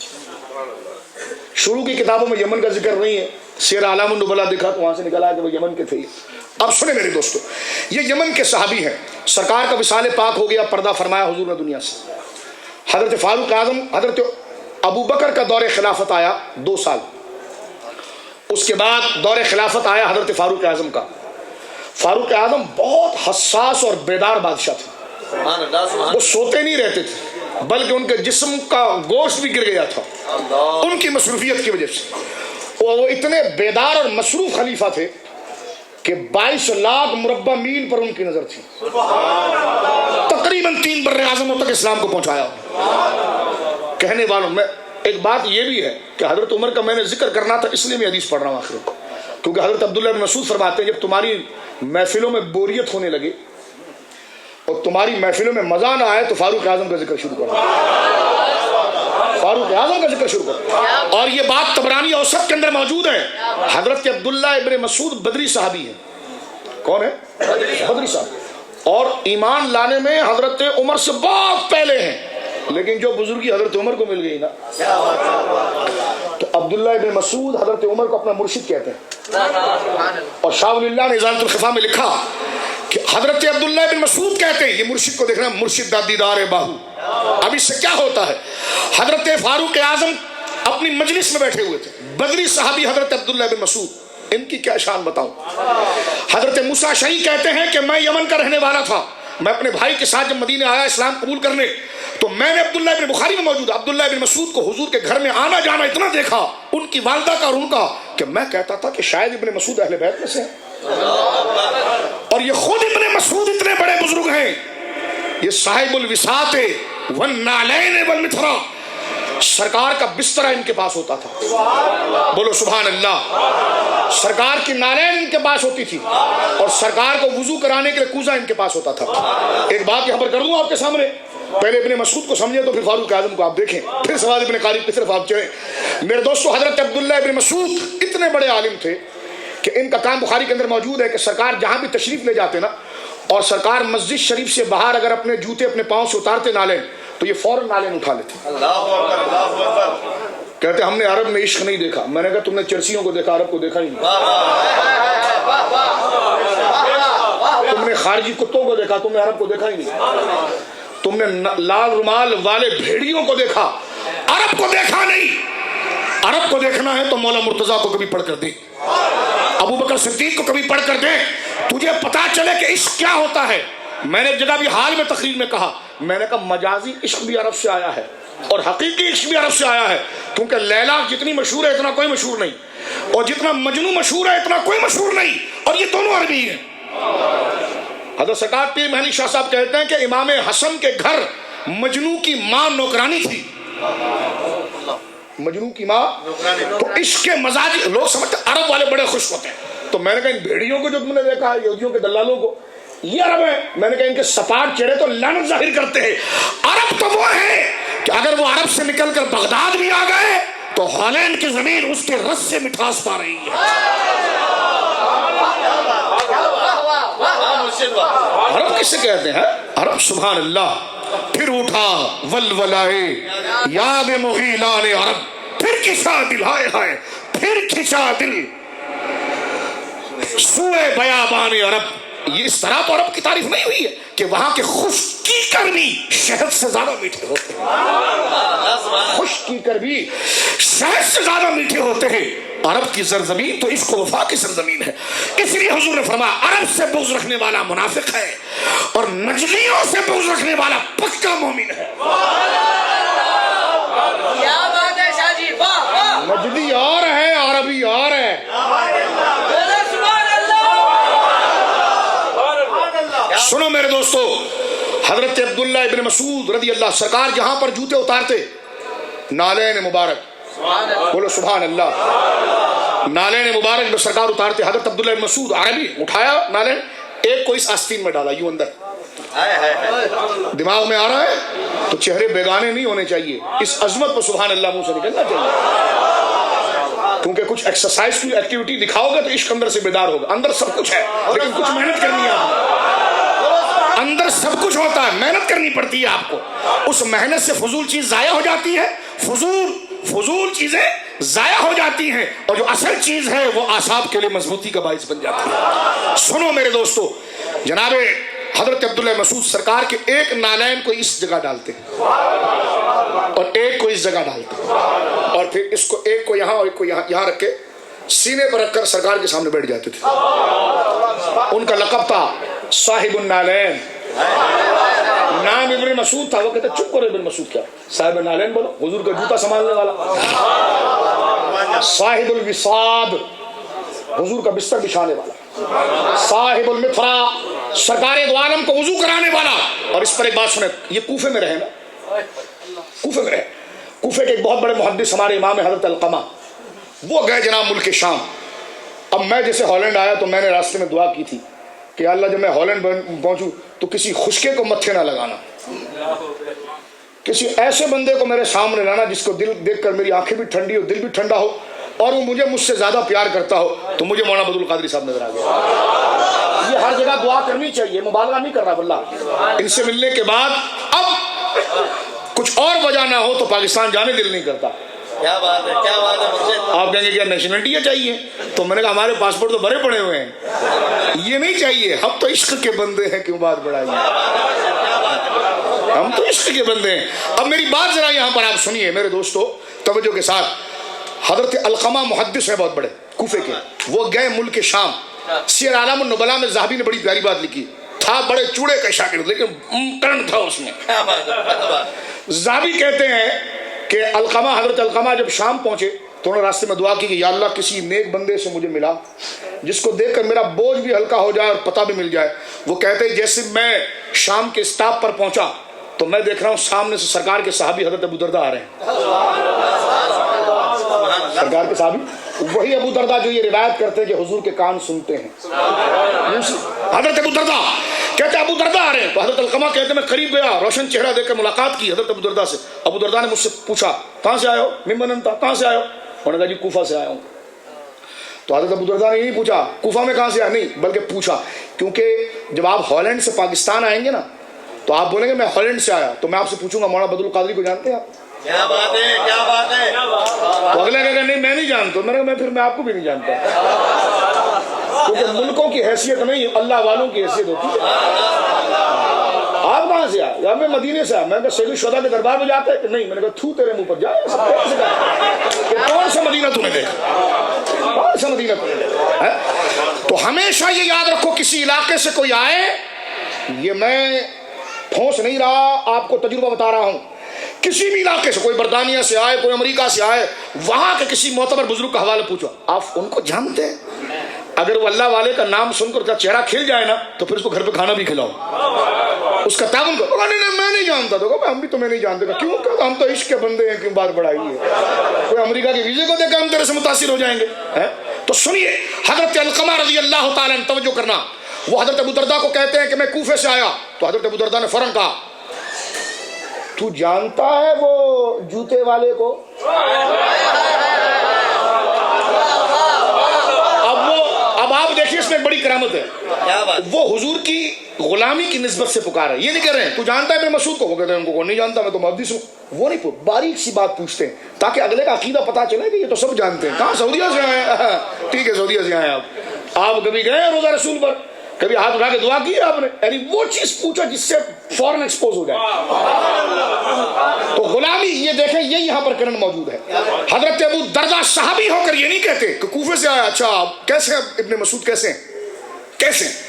شروع کی کتابوں میں یمن کا ذکر نہیں ہے, سیر اعلام النبلاء دیکھا تو وہاں سے نکلا کہ وہ یمن کے تھے. اب سنیں میرے دوستو, یہ یمن کے صحابی ہیں. سرکار کا وصال پاک ہو گیا, پردہ فرمایا حضور نے دنیا سے. حضرت فاروق اعظم حضرت ابو بکر کا دور خلافت آیا 2 سال. اس کے بعد دور خلافت آیا حضرت فاروق اعظم کا. فاروق اعظم بہت حساس اور بیدار بادشاہ تھے.
سبحان اللہ سبحان
وہ سوتے نہیں رہتے تھے, بلکہ ان کے جسم کا گوشت بھی گر گیا تھا ان کی مصروفیت کی وجہ سے. وہ اتنے بیدار اور مصروف خلیفہ تھے کہ 22 لاکھ مربع میل پر ان کی نظر تھی. تقریباً 3 بر اعظموں تک اسلام کو پہنچایا. کہنے والوں میں ایک بات یہ بھی ہے کہ حضرت عمر کا میں نے ذکر کرنا تھا, اس لیے میں حدیث پڑھ رہا ہوں آخر, کیونکہ حضرت عبداللہ بن مسعود فرماتے ہیں جب تمہاری محفلوں میں بوریت ہونے لگے اور تمہاری محفلوں میں مزہ نہ آئے تو فاروق اعظم کا ذکر شروع کرو. فاروق اعظم کا ذکر شروع کرو. اور یہ بات طبرانی اوسط کے اندر موجود ہے. حضرت عبداللہ ابن مسعود بدری صحابی ہیں. کون ہے؟ بدری صاحب. اور ایمان لانے میں حضرت عمر سے بہت پہلے ہیں, لیکن جو بزرگی حضرت عمر کو مل گئی نا, تو عبداللہ ابن مسعود حضرت عمر کو اپنا مرشد کہتے ہیں. اور شاہ ولی اللہ نے اذانۃ الخفا میں لکھا کہ حضرت عبداللہ بن مسعود کہتے ہیں, یہ مرشد کو دیکھنا, مرشد دا دیدار باہو. اب اس سے کیا ہوتا ہے, حضرت فاروق اعظم اپنی مجلس میں بیٹھے ہوئے تھے, بدری صحابی حضرت عبداللہ بن مسعود, ان کی کیا شان بتاؤں. حضرت موسیٰ شعی کہتے ہیں کہ میں یمن کا رہنے والا تھا, میں اپنے بھائی کے ساتھ جب مدینے آیا اسلام قبول کرنے, تو میں نے عبداللہ بن بخاری میں موجود عبداللہ بن مسعود کو حضور کے گھر میں آنا جانا اتنا دیکھا, ان کی والدہ کا اور ان کا, کہ میں کہتا تھا کہ شاید ابن مسعود اہل بیت میں سے ہیں. اور یہ خود ابن مسعود اتنے بڑے بزرگ ہیں, یہ صاحب الوساط والنعلین والمتھرا, سرکار کا بستر ان کے پاس ہوتا تھا. بولو سبحان اللہ. سرکار کی نالین ان کے پاس ہوتی تھی, اور سرکار کو وضو کرانے کے لیے کوزہ ان کے پاس ہوتا تھا. ایک بات یہاں پر کر دوں آپ کے سامنے, پہلے ابن مسعود کو سمجھیں تو پھر فاروق اعظم کو آپ دیکھیں, پھر سواد ابن قارب کی طرف آپ چلیں. میرے دوستو, حضرت عبداللہ ابن مسعود اتنے بڑے عالم تھے کہ ان کا کام بخاری کے اندر موجود ہے کہ سرکار جہاں بھی تشریف لے جاتے نا, اور سرکار مسجد شریف سے باہر اگر اپنے جوتے اپنے پاؤں سے اتارتے نالین, تو یہ فوراً نالین اٹھا لیتے.
اللہ اکبر اللہ اکبر.
کہتے ہم نے عرب میں عشق نہیں دیکھا. میں نے کہا تم نے چرسیوں کو دیکھا, عرب کو دیکھا ہی نہیں. تم نے خارجی کتوں کو دیکھا, تم نے عرب کو دیکھا ہی نہیں. تم نے لال رومال والے بھیڑیوں کو دیکھا, عرب کو دیکھا نہیں. عرب کو دیکھنا ہے تو مولا مرتضیٰ کو کبھی پڑھ کر دے, ابو بکر صدیق کو کبھی پڑھ کر دے, تجھے پتا چلے کہ عشق کیا ہوتا ہے. میں نے ایک جگہ بھی حال میں تقریر میں کہا, میں نے کہا مجازی عشق بھی عرب سے آیا ہے اور حقیقی عشق بھی عرب سے آیا ہے, کیونکہ لیلا جتنی مشہور ہے اتنا کوئی مشہور نہیں, اور جتنا مجنو مشہور ہے اتنا کوئی مشہور نہیں, اور یہ دونوں عربی ہیں. حضرت سرکار پیر مہنی شاہ صاحب کہتے ہیں کہ امام حسن کے گھر مجنو کی ماں نوکرانی تھی. مجنو کی ماں, تو عشق کے مزاج لوگ سمجھتے عرب والے بڑے خوش ہوتے ہیں. تو میں نے کہا ان بھیڑیوں کو جو تم نے دیکھا, یہودیوں کے دلالوں کو, یہ عرب ہے. میں نے کہا ان کے سپاٹ چہرے تو لعنت ظاہر کرتے ہیں. عرب تو وہ ہے کہ اگر وہ عرب سے نکل کر بغداد بھی آ گئے تو ہالینڈ کی زمین اس کے رس سے مٹھاس پا رہی ہے. عرب کسے کہتے ہیں؟ عرب. سبحان اللہ. پھر اٹھا ولولائے یاد مغیلان عرب, پھر کھچا دل, ہائے ہائے پھر کھچا دل سوئے بیابان عرب. یہ اس طرح تو عرب کی تعریف نہیں ہوئی ہے کہ وہاں کے خشکی کر بھی شہد سے زیادہ میٹھے ہوتے ہیں. خشکی کر بھی شہد سے زیادہ میٹھے ہوتے ہیں. عرب کی سرزمین تو عشق و وفا کی سرزمین ہے. اس لیے حضور نے فرمایا عرب سے بغض رکھنے والا منافق ہے, اور نجدیوں سے بغض رکھنے والا پکا مومن ہے.
کیا بات ہے شاہ جی, واہ واہ.
نجدی اور ہے, عربی اور ہے. سنو میرے دوستو, حضرت عبداللہ ابن مسعود رضی اللہ, سرکار جہاں پر جوتے اتارتے نالین مبارک, بولو سبحان اللہ, نالین مبارک میں سرکار اتارتے. حضرت عبداللہ ابن مسعود عربی, اٹھایا نالین, ایک کو اس آستین میں ڈالا یوں اندر،
ہے
دماغ میں آ رہا ہے تو چہرے بیگانے نہیں ہونے چاہیے، اس عظمت پر سبحان اللہ منہ سے نکلنا چاہیے، کیونکہ کچھ ایکسرسائز کی ایکٹیویٹی دکھاؤ گے تو عشق اندر سے بیدار ہوگا۔ اندر سب کچھ ہے لیکن کچھ محنت کرنی ہے آپ کو، اندر سب کچھ ہوتا ہے، محنت کرنی پڑتی ہے آپ کو، اس محنت سے فضول چیز ضائع ہو جاتی ہے، فضول چیزیں ضائع ہو جاتی ہیں، اور جو اصل چیز ہے وہ اعصاب کے لیے مضبوطی کا باعث بن جاتی ہے۔ سنو میرے دوستو، جناب حضرت عبداللہ مسعود سرکار کے ایک نالین کو اس جگہ ڈالتے ہیں اور ایک کو اس جگہ ڈالتے ہیں، اور پھر اس کو ایک کو یہاں اور ایک کو یہاں رکھ کے سینے پر رکھ کر سرکار کے سامنے بیٹھ جاتے تھے۔ ان کا لقب تھا صاحب النالین، نام ابن مسعود تھا۔ وہ کہتے چپ کرو ابن مسعود کیا، صاحب النالین بولو، حضور کا جوتا سنبھالنے والا، صاحب الوساد، حضور کا بستر بچھانے والا، صاحب المفرا، سرکار دو عالم کو وضو کرانے والا۔ اور اس پر ایک بات سنیں، یہ کوفے میں رہے نا، کوفے میں رہے، کوفے کے ایک بہت بڑے محدث ہمارے امام حضرت علقمہ، وہ گئے جناب ملک شام۔ اب میں جیسے ہالینڈ آیا تو میں نے راستے میں دعا کی تھی کہ اللہ جب میں ہالینڈ پہنچوں تو کسی خشکے کو متھے نہ لگانا، کسی ایسے بندے کو میرے سامنے لانا جس کو دل دیکھ کر میری آنکھیں بھی ٹھنڈی ہو، دل بھی ٹھنڈا ہو، اور وہ مجھ سے زیادہ پیار کرتا ہو۔ تو مجھے مولانا عبد القادری صاحب نظر آ گیا۔ یہ ہر جگہ دعا کرنی چاہیے، مبالغہ نہیں کر رہا واللہ۔ ان سے ملنے کے بعد اب کچھ اور وجہ نہ ہو تو پاکستان جانے دل نہیں کرتا۔
کیا بات ہے، کیا بات ہے مرشد۔
آپ کہیں گے کیا نیشنلٹی چاہیے؟ تو میں نے کہا ہمارے پاسپورٹ تو بھرے پڑے ہوئے ہیں، یہ نہیں چاہیے، ہم تو عشق کے بندے ہیں، کیوں بات بڑھائیے، ہم تو عشق کے بندے ہیں۔ اب میری بات ذرا یہاں پر آپ سنیے میرے دوستو توجہ کے ساتھ۔ حضرت علقمہ محدث ہے بہت بڑے کوفے کے، وہ گئے ملک شام۔ سیر اعلام النبلاء میں ذہبی نے بڑی پیاری بات لکھی، تھا بڑے چوڑے کا شاگرد لیکن کرن تھا اس میں۔ ذہبی کہتے ہیں کہ علقمہ، حضرت علقمہ جب شام پہنچے تو انہوں نے راستے میں دعا کی کہ یا اللہ کسی نیک بندے سے مجھے ملا جس کو دیکھ کر میرا بوجھ بھی ہلکا ہو جائے اور پتہ بھی مل جائے۔ وہ کہتے ہیں جیسے میں شام کے اسٹاپ پر پہنچا تو میں دیکھ رہا ہوں سامنے سے سرکار کے صحابی حضرت ابو درداء آ رہے ہیں۔ سرکار کے صحابی وہی ابو درداء جو یہ روایت کرتے ہیں کہ حضور کے کان سنتے ہیں۔ حضرت ابو درداء کہتے ہیں ابو درداء آ رہے ہیں، تو حضرت علقمہ کہتے ہیں میں قریب گیا، روشن چہرہ دیکھ کر ملاقات کی حضرت ابو درداء سے۔ ابو درداء نے مجھ سے پوچھا کہاں سے آئے ہو؟ ممن انت، کہاں سے آئے ہو؟ انہوں نے کہا جی کوفہ سے آیا ہوں۔ تو حضرت ابو درداء نے یہی پوچھا کوفہ میں کہاں سے آیا؟ نہیں بلکہ پوچھا، کیونکہ جب آپ ہالینڈ سے پاکستان آئیں گے نا تو آپ بولیں گے میں ہالینڈ سے آیا، تو میں آپ سے پوچھوں گا مولانا عبد القادری کو جانتے ہیں آپ؟
کیا بات ہے، کیا بات ہے۔
تو اگلے کہے گا نہیں میں نہیں جانتا، میں نے کہا پھر میں آپ کو بھی نہیں جانتا، کیونکہ ملکوں کی حیثیت نہیں اللہ والوں کی حیثیت ہوتی ہے۔ آپ کہاں سے آئے؟ یا میں مدینے سے آیا۔ میں نے کہا سید الشہداء کے دربار میں جاتے ہیں کہ نہیں؟ میں نے کہا تھو تیرے منہ پر جائے، کہ کون سا مدینہ تو نے دیکھا، کون سا مدینہ تو نے دیکھا۔ تو ہمیشہ یہ یاد رکھو کسی علاقے سے کوئی آئے، یہ میں پھونس نہیں رہا، آپ کو تجربہ بتا رہا ہوں، کسی بھی علاقے سے کوئی برطانیہ سے آئے، کوئی امریکہ سے آئے، وہاں کے کسی معتبر بزرگ کا حوالہ پوچھو، آپ ان کو جانتے ہیں؟ اگر وہ اللہ والے کا نام سن کر چہرہ کھل جائے نا تو پھر اس کو گھر پہ کھانا بھی کھلاؤ، اس کا تعاون کرو۔ نہیں میں نہیں جانتا، تو ہم بھی تمہیں نہیں جانتے، کیوں کہ ہم تو عشق کے بندے ہیں، کیوں بات بڑھائی ہے؟ کوئی امریکہ کے ویزے کو دیکھ کر ہم تیرے سے متاثر ہو جائیں گے؟ تو سنیے حضرت علقمہ رضی اللہ تعالیٰ عنہ، توجہ کرنا، وہ حضرت ابو درداء کو کہتے ہیں کہ میں کوفے سے آیا، تو حضرت ابو درداء نے فوراً کہا تو جانتا ہے وہ جوتے والے کو؟ اب آپ دیکھیے اس میں بڑی کرامت ہے، وہ حضور کی غلامی کی نسبت سے پکار ہے، یہ نہیں کہہ رہے ہیں تو جانتا ہے ابن مسعود کو؟ وہ کہتے ہیں ان کو نہیں جانتا، میں تو محدث ہوں۔ وہ نہیں، باریک سی بات پوچھتے ہیں تاکہ اگلے کا عقیدہ پتا چلے کہ یہ تو سب جانتے ہیں۔ کہاں؟ سعودیہ سے آئے ہیں؟ ٹھیک ہے سعودیہ سے آئے ہیں آپ کبھی گئے ہیں روزہ رسول پر؟ کبھی ہاتھ اٹھا کے دعا کی ہے آپ نے؟ یعنی وہ چیز پوچھو جس سے فوراً ایکسپوز ہو جائے۔ تو غلامی یہ دیکھیں یہ یہاں پر کرن موجود ہے۔ حضرت ابو درداء صحابی ہو کر یہ نہیں کہتے کہ کوفے سے آیا، اچھا آپ کیسے ابن مسعود کیسے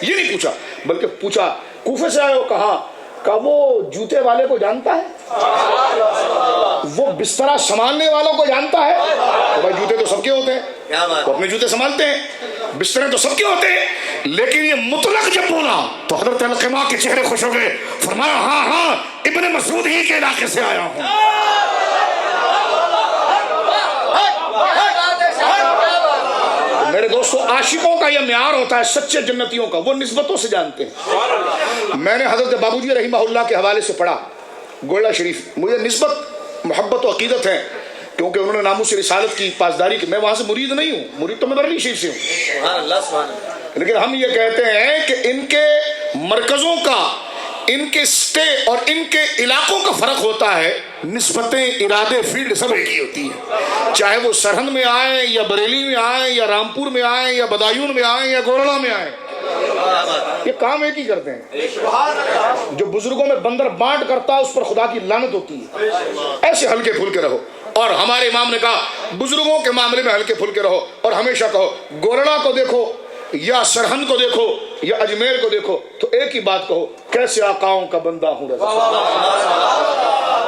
یہ نہیں پوچھا، بلکہ پوچھا کوفے سے آئے ہو؟ کہاں؟ کہا وہ جوتے والے کو جانتا ہے؟ وہ بسترا سنبھالنے والوں کو جانتا ہے؟ تو بھائی جوتے تو سب کے ہوتے ہیں، وہ اپنے جوتے سنبھالتے ہیں، بسترے تو سب کے ہوتے ہیں، لیکن یہ مطلق جب بولا تو حضرت علقمہ کے چہرے خوش ہو گئے، فرمایا ہاں ابن مسعود ہی کے علاقے سے آیا ہوں۔ میرے دوست دوستو عاشقوں کا یہ معیار ہوتا ہے سچے جنتیوں کا، وہ نسبتوں سے جانتے ہیں۔ میں نے حضرت بابوجی رحمہ اللہ کے حوالے سے پڑھا گولڑا شریف، مجھے نسبت محبت و عقیدت ہے کیونکہ انہوں نے ناموس رسالت کی پاسداری کی۔ میں وہاں سے مرید نہیں ہوں، مرید تو میں بریلی شریف سے ہوں،
سبحان اللہ سبحان اللہ۔
لیکن ہم یہ کہتے ہیں کہ ان کے مرکزوں کا، ان کے سٹے اور ان کے علاقوں کا فرق ہوتا ہے، نسبتیں ارادے فیلڈ سب ایک ہی ہوتی ہیں، چاہے وہ سرہند میں آئیں یا بریلی میں آئیں یا رامپور میں آئیں یا بدایون میں آئیں یا گورڑا میں آئیں، یہ کام ایک ہی کرتے ہیں۔ جو بزرگوں میں بندر بانٹ کرتا ہے اس پر خدا کی لعنت ہوتی ہے۔ ایسے ہلکے پھلکے رہو، اور ہمارے امام نے کہا بزرگوں کے معاملے میں ہلکے پھلکے رہو، اور ہمیشہ کہو گورڑا کو دیکھو یا سرہند کو دیکھو یا اجمیر کو دیکھو تو ایک ہی بات کہو، کیسے آقاؤں کا بندہ ہوں رضا۔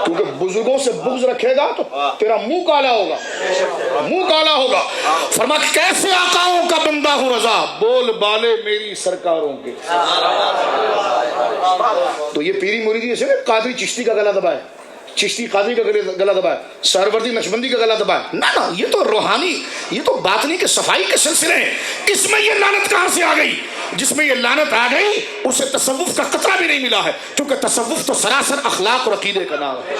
کیونکہ بزرگوں سے بغض رکھے گا تو تیرا منہ کالا ہوگا، منہ کالا ہوگا۔ فرما کیسے آقاؤں کا بندہ ہوں رضا، بول بالے میری سرکاروں کے۔ تو یہ پیری مریدی جیسے نا قادری چشتی کا گلا دبائے، چشتی قادری کا گلا دبائے، سہروردی نقشبندی کا گلا دبائے، نہ یہ تو روحانی، یہ تو باطنی کے صفائی کے سلسلے ہیں۔ اس میں یہ لعنت کہاں سے آ گئی؟ جس میں یہ لعنت آ گئی اسے تصوف کا قطرہ بھی نہیں ملا ہے، کیونکہ تصوف تو سراسر اخلاق اور عقیدے کا نام ہے۔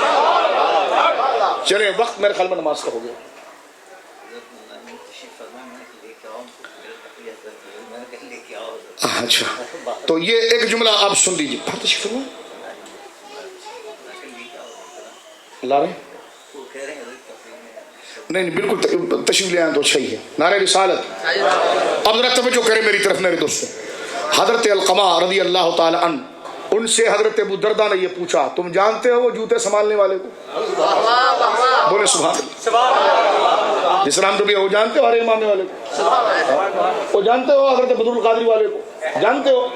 چلیں وقت میرے خیال میں نماز کا ہو گیا۔ اچھا تو یہ ایک جملہ آپ سن لیجیے، تشریف فرمائیں، لا رہے نہیں بالکل تشریف لے آئیں تو اچھا ہی ہے۔ نعرہ رسالت۔ اب ذرا توجہ کریں میری طرف میرے دوستوں۔ حضرت علقمہ رضی اللہ تعالی عنہ، ان سے حضرت ابو دردہ نے یہ پوچھا، تم جانتے ہو وہ جوتے سنبھالنے والے کو؟ بولے سبحان اللہ۔ جس رام وہ جانتے ہو ہر امام والے کو؟ وہ جانتے ہو حضرت بدر القادری والے کو؟ جانتے ہو؟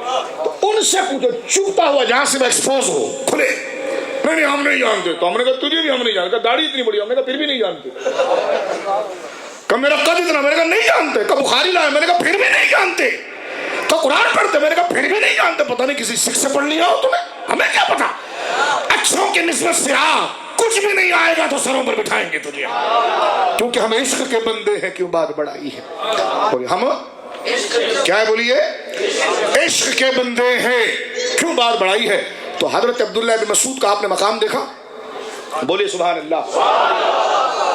تو ان سے پوچھو چوبتا ہوا جہاں سے وہ ایکسپوز ہو، کھلے، نہیں ہم نہیں جانتے۔ تو ہم نے کہا تجھے بھی ہم نہیں جانتے، داڑھی اتنی بڑی، ہم نے کہا پھر بھی نہیں جانتے۔ کہ میرا قد اتنا، میں نے کہا نہیں جانتے۔ کہ بخاری لائے، میں نے کہا پھر بھی نہیں جانتے۔ کہ قرآن پڑھتے، میں نے کہا پھر بھی نہیں جانتے۔ پتہ نہیں کسی سکھ سے پڑھ لیا ہو تمہیں، ہمیں کیا پتا۔ اچھوں کے نسبت سے آ، کچھ بھی نہیں آئے گا تو سروں پر بٹھائیں گے تجھے، کیونکہ ہم عشق کے بندے ہیں، کیوں بات بڑھائی ہے؟ ہم کیا ہے بولیے؟ عشق کے بندے ہیں، کیوں بات بڑھائی ہے؟ تو حضرت عبداللہ بن مسعود کا آپ نے مقام دیکھا؟ بولیے سبحان اللہ۔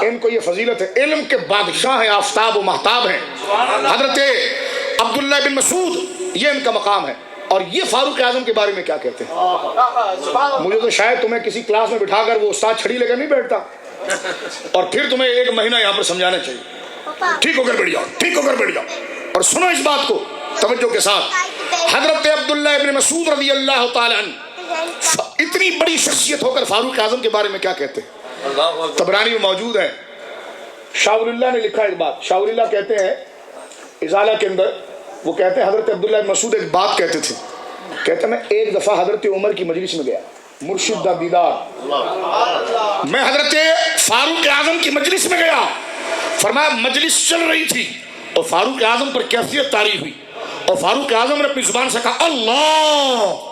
ان کو یہ فضیلت ہے، علم کے بادشاہ ہیں، آفتاب و مہتاب ہیں۔ حضرت عبداللہ بن مسعود یہ ان کا مقام ہے۔ اور یہ فاروق اعظم کے بارے میں کیا کہتے ہیں؟ مجھے تو شاید تمہیں کسی کلاس میں بٹھا کر وہ استاد چھڑی لے کر نہیں بیٹھتا اور پھر تمہیں ایک مہینہ یہاں پر سمجھانا چاہیے، ٹھیک ہو کر بیٹھ جاؤ، ٹھیک ہو کر بیٹھ جاؤ۔ اور سنو اس بات کو توجہ کے ساتھ، حضرت عبداللہ بن مسعود رضی اللہ تعالی عنہ اتنی بڑی شخصیت ہو کر فاروق اعظم کے بارے میں کیا کہتے ہیں؟ طبرانی میں موجود ہے۔ شاہ ولی اللہ نے لکھا ایک بات، شاہ ولی اللہ کہتے ہیں ازالہ کے اندر، وہ کہتے ہیں حضرت عبداللہ بن مسعود ایک بات کہتے تھے، کہتے ہیں میں ایک دفعہ حضرت عمر کی مجلس میں گیا، مرشد دا دیدار، میں حضرت فاروق اعظم کی مجلس میں گیا، فرمایا مجلس چل رہی تھی اور فاروق اعظم پر کیفیت طاری ہوئی، اور فاروق اعظم نے اپنی زبان سے کہا اللہ۔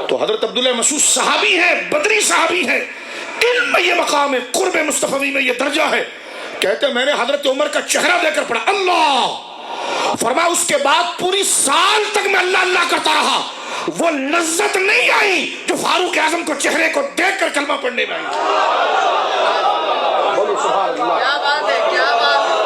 تو حضرت عبداللہ مسعود صحابی ہیں، بدری صحابی ہیں، علم میں یہ مقام ہے، قرب مصطفی میں یہ درجہ ہے۔ کہتے ہیں میں نے حضرت عمر کا چہرہ دیکھ کر پڑھا اللہ، فرمایا اس کے بعد پوری سال تک میں اللہ اللہ کرتا رہا، وہ لذت نہیں آئی جو فاروق اعظم کو چہرے کو دیکھ کر کلمہ پڑھنے میں آئی۔
کیا بات ہے، کیا بات ہے۔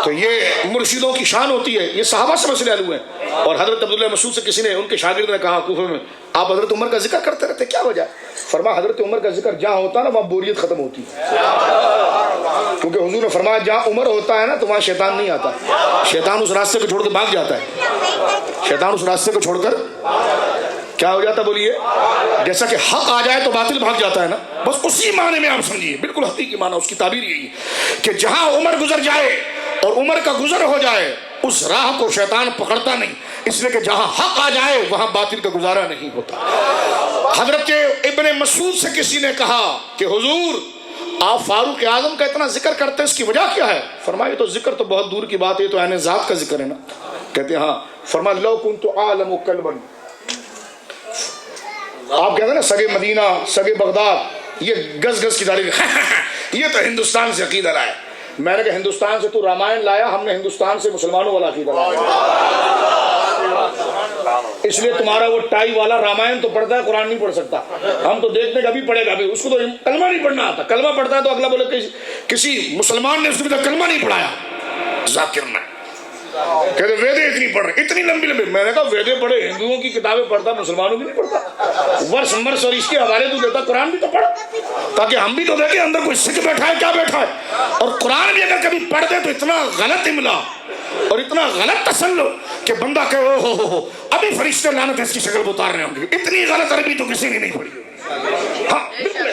تو یہ مرشدوں کی شان ہوتی ہے، یہ صحابہ سے مسئلے حل ہوئے ہیں۔ اور حضرت عبداللہ مسعود سے کسی نے، ان کے شاگرد نے کہا کوفہ میں آپ حضرت عمر کا ذکر کرتے رہتے کیا وجہ؟ فرمایا حضرت عمر کا ذکر جہاں ہوتا ہے نا وہاں بوریت ختم ہوتی ہے، کیونکہ حضور نے فرمایا جہاں عمر ہوتا ہے نا تو وہاں شیطان نہیں آتا، شیطان اس راستے کو چھوڑ کے بھاگ جاتا ہے، شیطان اس راستے کو چھوڑ کر کیا ہو جاتا بولیے؟ جیسا کہ حق آ جائے تو باطل بھاگ جاتا ہے نا، بس اسی معنی میں آپ سمجھیے، بالکل حقیقی معنی اس کی تعبیر یہی ہے کہ جہاں عمر گزر جائے اور عمر کا گزر ہو جائے اس راہ کو شیطان پکڑتا نہیں، اس لیے کہ جہاں حق آ جائے وہاں باطل کا گزارا نہیں ہوتا۔ حضرت ابن مسعود سے کسی نے کہا کہ حضور آپ فاروق اعظم کا اتنا ذکر کرتے ہیں، اس کی وجہ کیا ہے؟ فرمایا تو ذکر تو بہت دور کی بات ہے، تو عین ذات کا ذکر ہے نا۔ کہتے ہیں ہاں، فرمایا لو کنت اعلم قلبا، آپ کہتے ہیں نا سگے مدینہ سگے بغداد، یہ گز گز کی تعریف یہ تو ہندوستان سے عقیدہ رہا ہے، میں نے کہا ہندوستان سے تو رامائن لایا، ہم نے ہندوستان سے مسلمانوں والا عقیدہ لایا، اس لیے تمہارا وہ ٹائی والا رامائن تو پڑھتا ہے، قرآن نہیں پڑھ سکتا. ہم تو دیکھتے کبھی پڑھے گا، ابھی اس کو تو کلمہ نہیں پڑھنا آتا. کلمہ پڑھتا ہے تو اگلا بولے کسی مسلمان نے اس کو کلمہ نہیں پڑھایا. ذاکر نے کہتے ویدے اتنی پڑھ رہے، اتنی لمبی لمبی. میں نے کہا ویدے پڑھے، ہندوؤں کی کتابیں پڑھتا، مسلمانوں کی نہیں پڑھتا. ورس مرس اور اس کے حوالے تو دیتا، قرآن بھی تو پڑھ، تاکہ ہم بھی تو دیکھیں اندر کوئی سکھ بیٹھا ہے کیا بیٹھا ہے. اور قرآن بھی اگر کبھی پڑھ دے تو اتنا غلط املا اور اتنا غلط تسلط کہ بندہ کہ او ہو ابھی فرشتے لعنت اس کی شکل پہ اتار رہے ہوں گے. اتنی غلط عربی تو کسی نے نہیں پڑھی. ہاں بالکل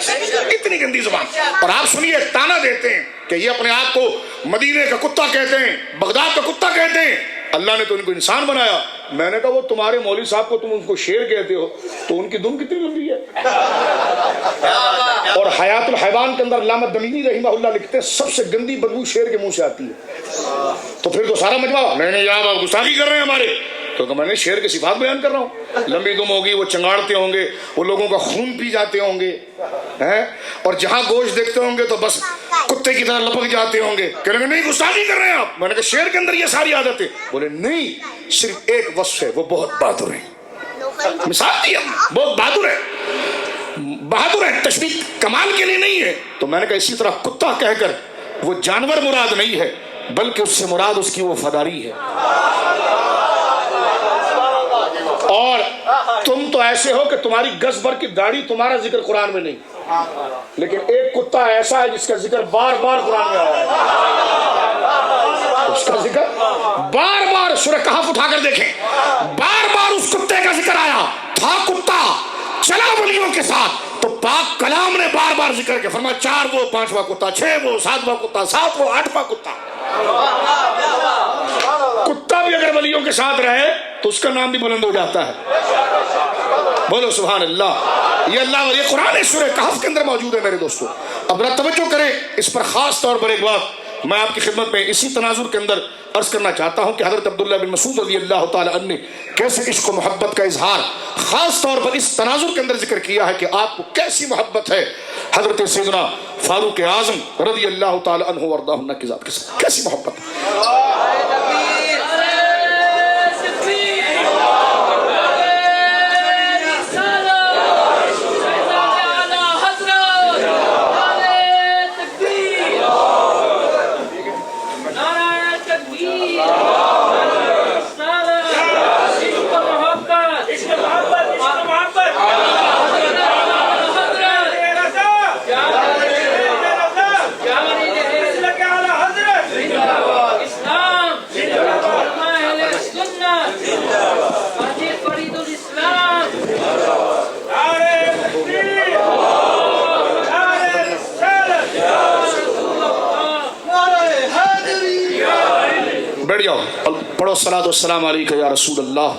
اتنی گندی زبان. اور آپ سنیے تانا دیتے ہیں کہ یہ اپنے آپ کو مدینے کا کتا کہتے ہیں، بغداد کا کتا کہتے ہیں. اللہ نے تو ان کو انسان بنایا. میں نے کہا وہ تمہارے مولوی صاحب کو تم ان کو شیر کہتے ہو تو ان کی دم کتنی لمبی ہے. اور حیات الحیوان کے اندر علامہ دمینی رحمہ اللہ لکھتے ہیں سب سے گندی بدبو شیر کے منہ سے آتی ہے. تو پھر تو سارا مجمع نہیں یار آپ گستاخی کر رہے ہیں ہمارے. تو میں نے شیر کی صفات بیان کر رہا ہوں. لمبی دم ہوگی، وہ چنگاڑتے ہوں گے، وہ لوگوں کا خون پی جاتے ہوں گے، اور جہاں گوشت دیکھتے ہوں گے تو بس کتے کی طرح لپک جاتے ہوں گے. کہنے لگے نہیں گستاخی کر رہے ہیں آپ. میں نے کہا شیر کے اندر یہ ساری عادتیں. بولے نہیں، صرف ایک وصف ہے، وہ بہت بہادر ہے. مثال دی ہم، بہت بہادر ہے. بہادر ہے، تشبیہ کمال کے لیے نہیں ہے. تو میں نے کہا اسی طرح کتا کہہ کر وہ جانور مراد نہیں ہے، بلکہ اس سے مراد اس کی وفاداری ہے. اور تم تو ایسے ہو کہ تمہاری گز بھر کی داڑھی، تمہارا ذکر قرآن میں نہیں، لیکن ایک کتا ایسا ہے جس کا ذکر بار بار قرآن میں آیا ہے. اس کا ذکر بار بار، سورہ کہف اٹھا کر دیکھیں، بار بار اس کتے کا ذکر آیا. تھا کتا، چلا ولیوں کے ساتھ، تو پاک کلام نے بار بار ذکر کیا. فرمایا 4 وہ 5واں کتا، 6 وہ 7واں کتا، 7 وہ 8واں کتا. کتا بھی اگر ولیوں کے ساتھ رہے تو اس کا نام بھی بلند ہو جاتا ہے. بولو سبحان اللہ. یہ اللہ، یہ قرآن سورہ کہف کے اندر موجود ہے میرے دوستو. اب ذرا توجہ کریں اس پر. خاص طور پر ایک بات میں آپ کی خدمت میں اسی تناظر کے اندر عرض کرنا چاہتا ہوں کہ حضرت عبداللہ بن مسعود رضی اللہ تعالی عنہ نے کیسے عشق و محبت کا اظہار خاص طور پر اس تناظر کے اندر ذکر کیا ہے کہ آپ کو کیسی محبت ہے حضرت سیدنا فاروق اعظم رضی اللہ تعالی عنہ وارضاہ عنہ کی ذات کے ساتھ. کیسی محبت ہے. بیٹھ جاؤ، پڑھو الصلاۃ والسلام علیک یا رسول اللہ،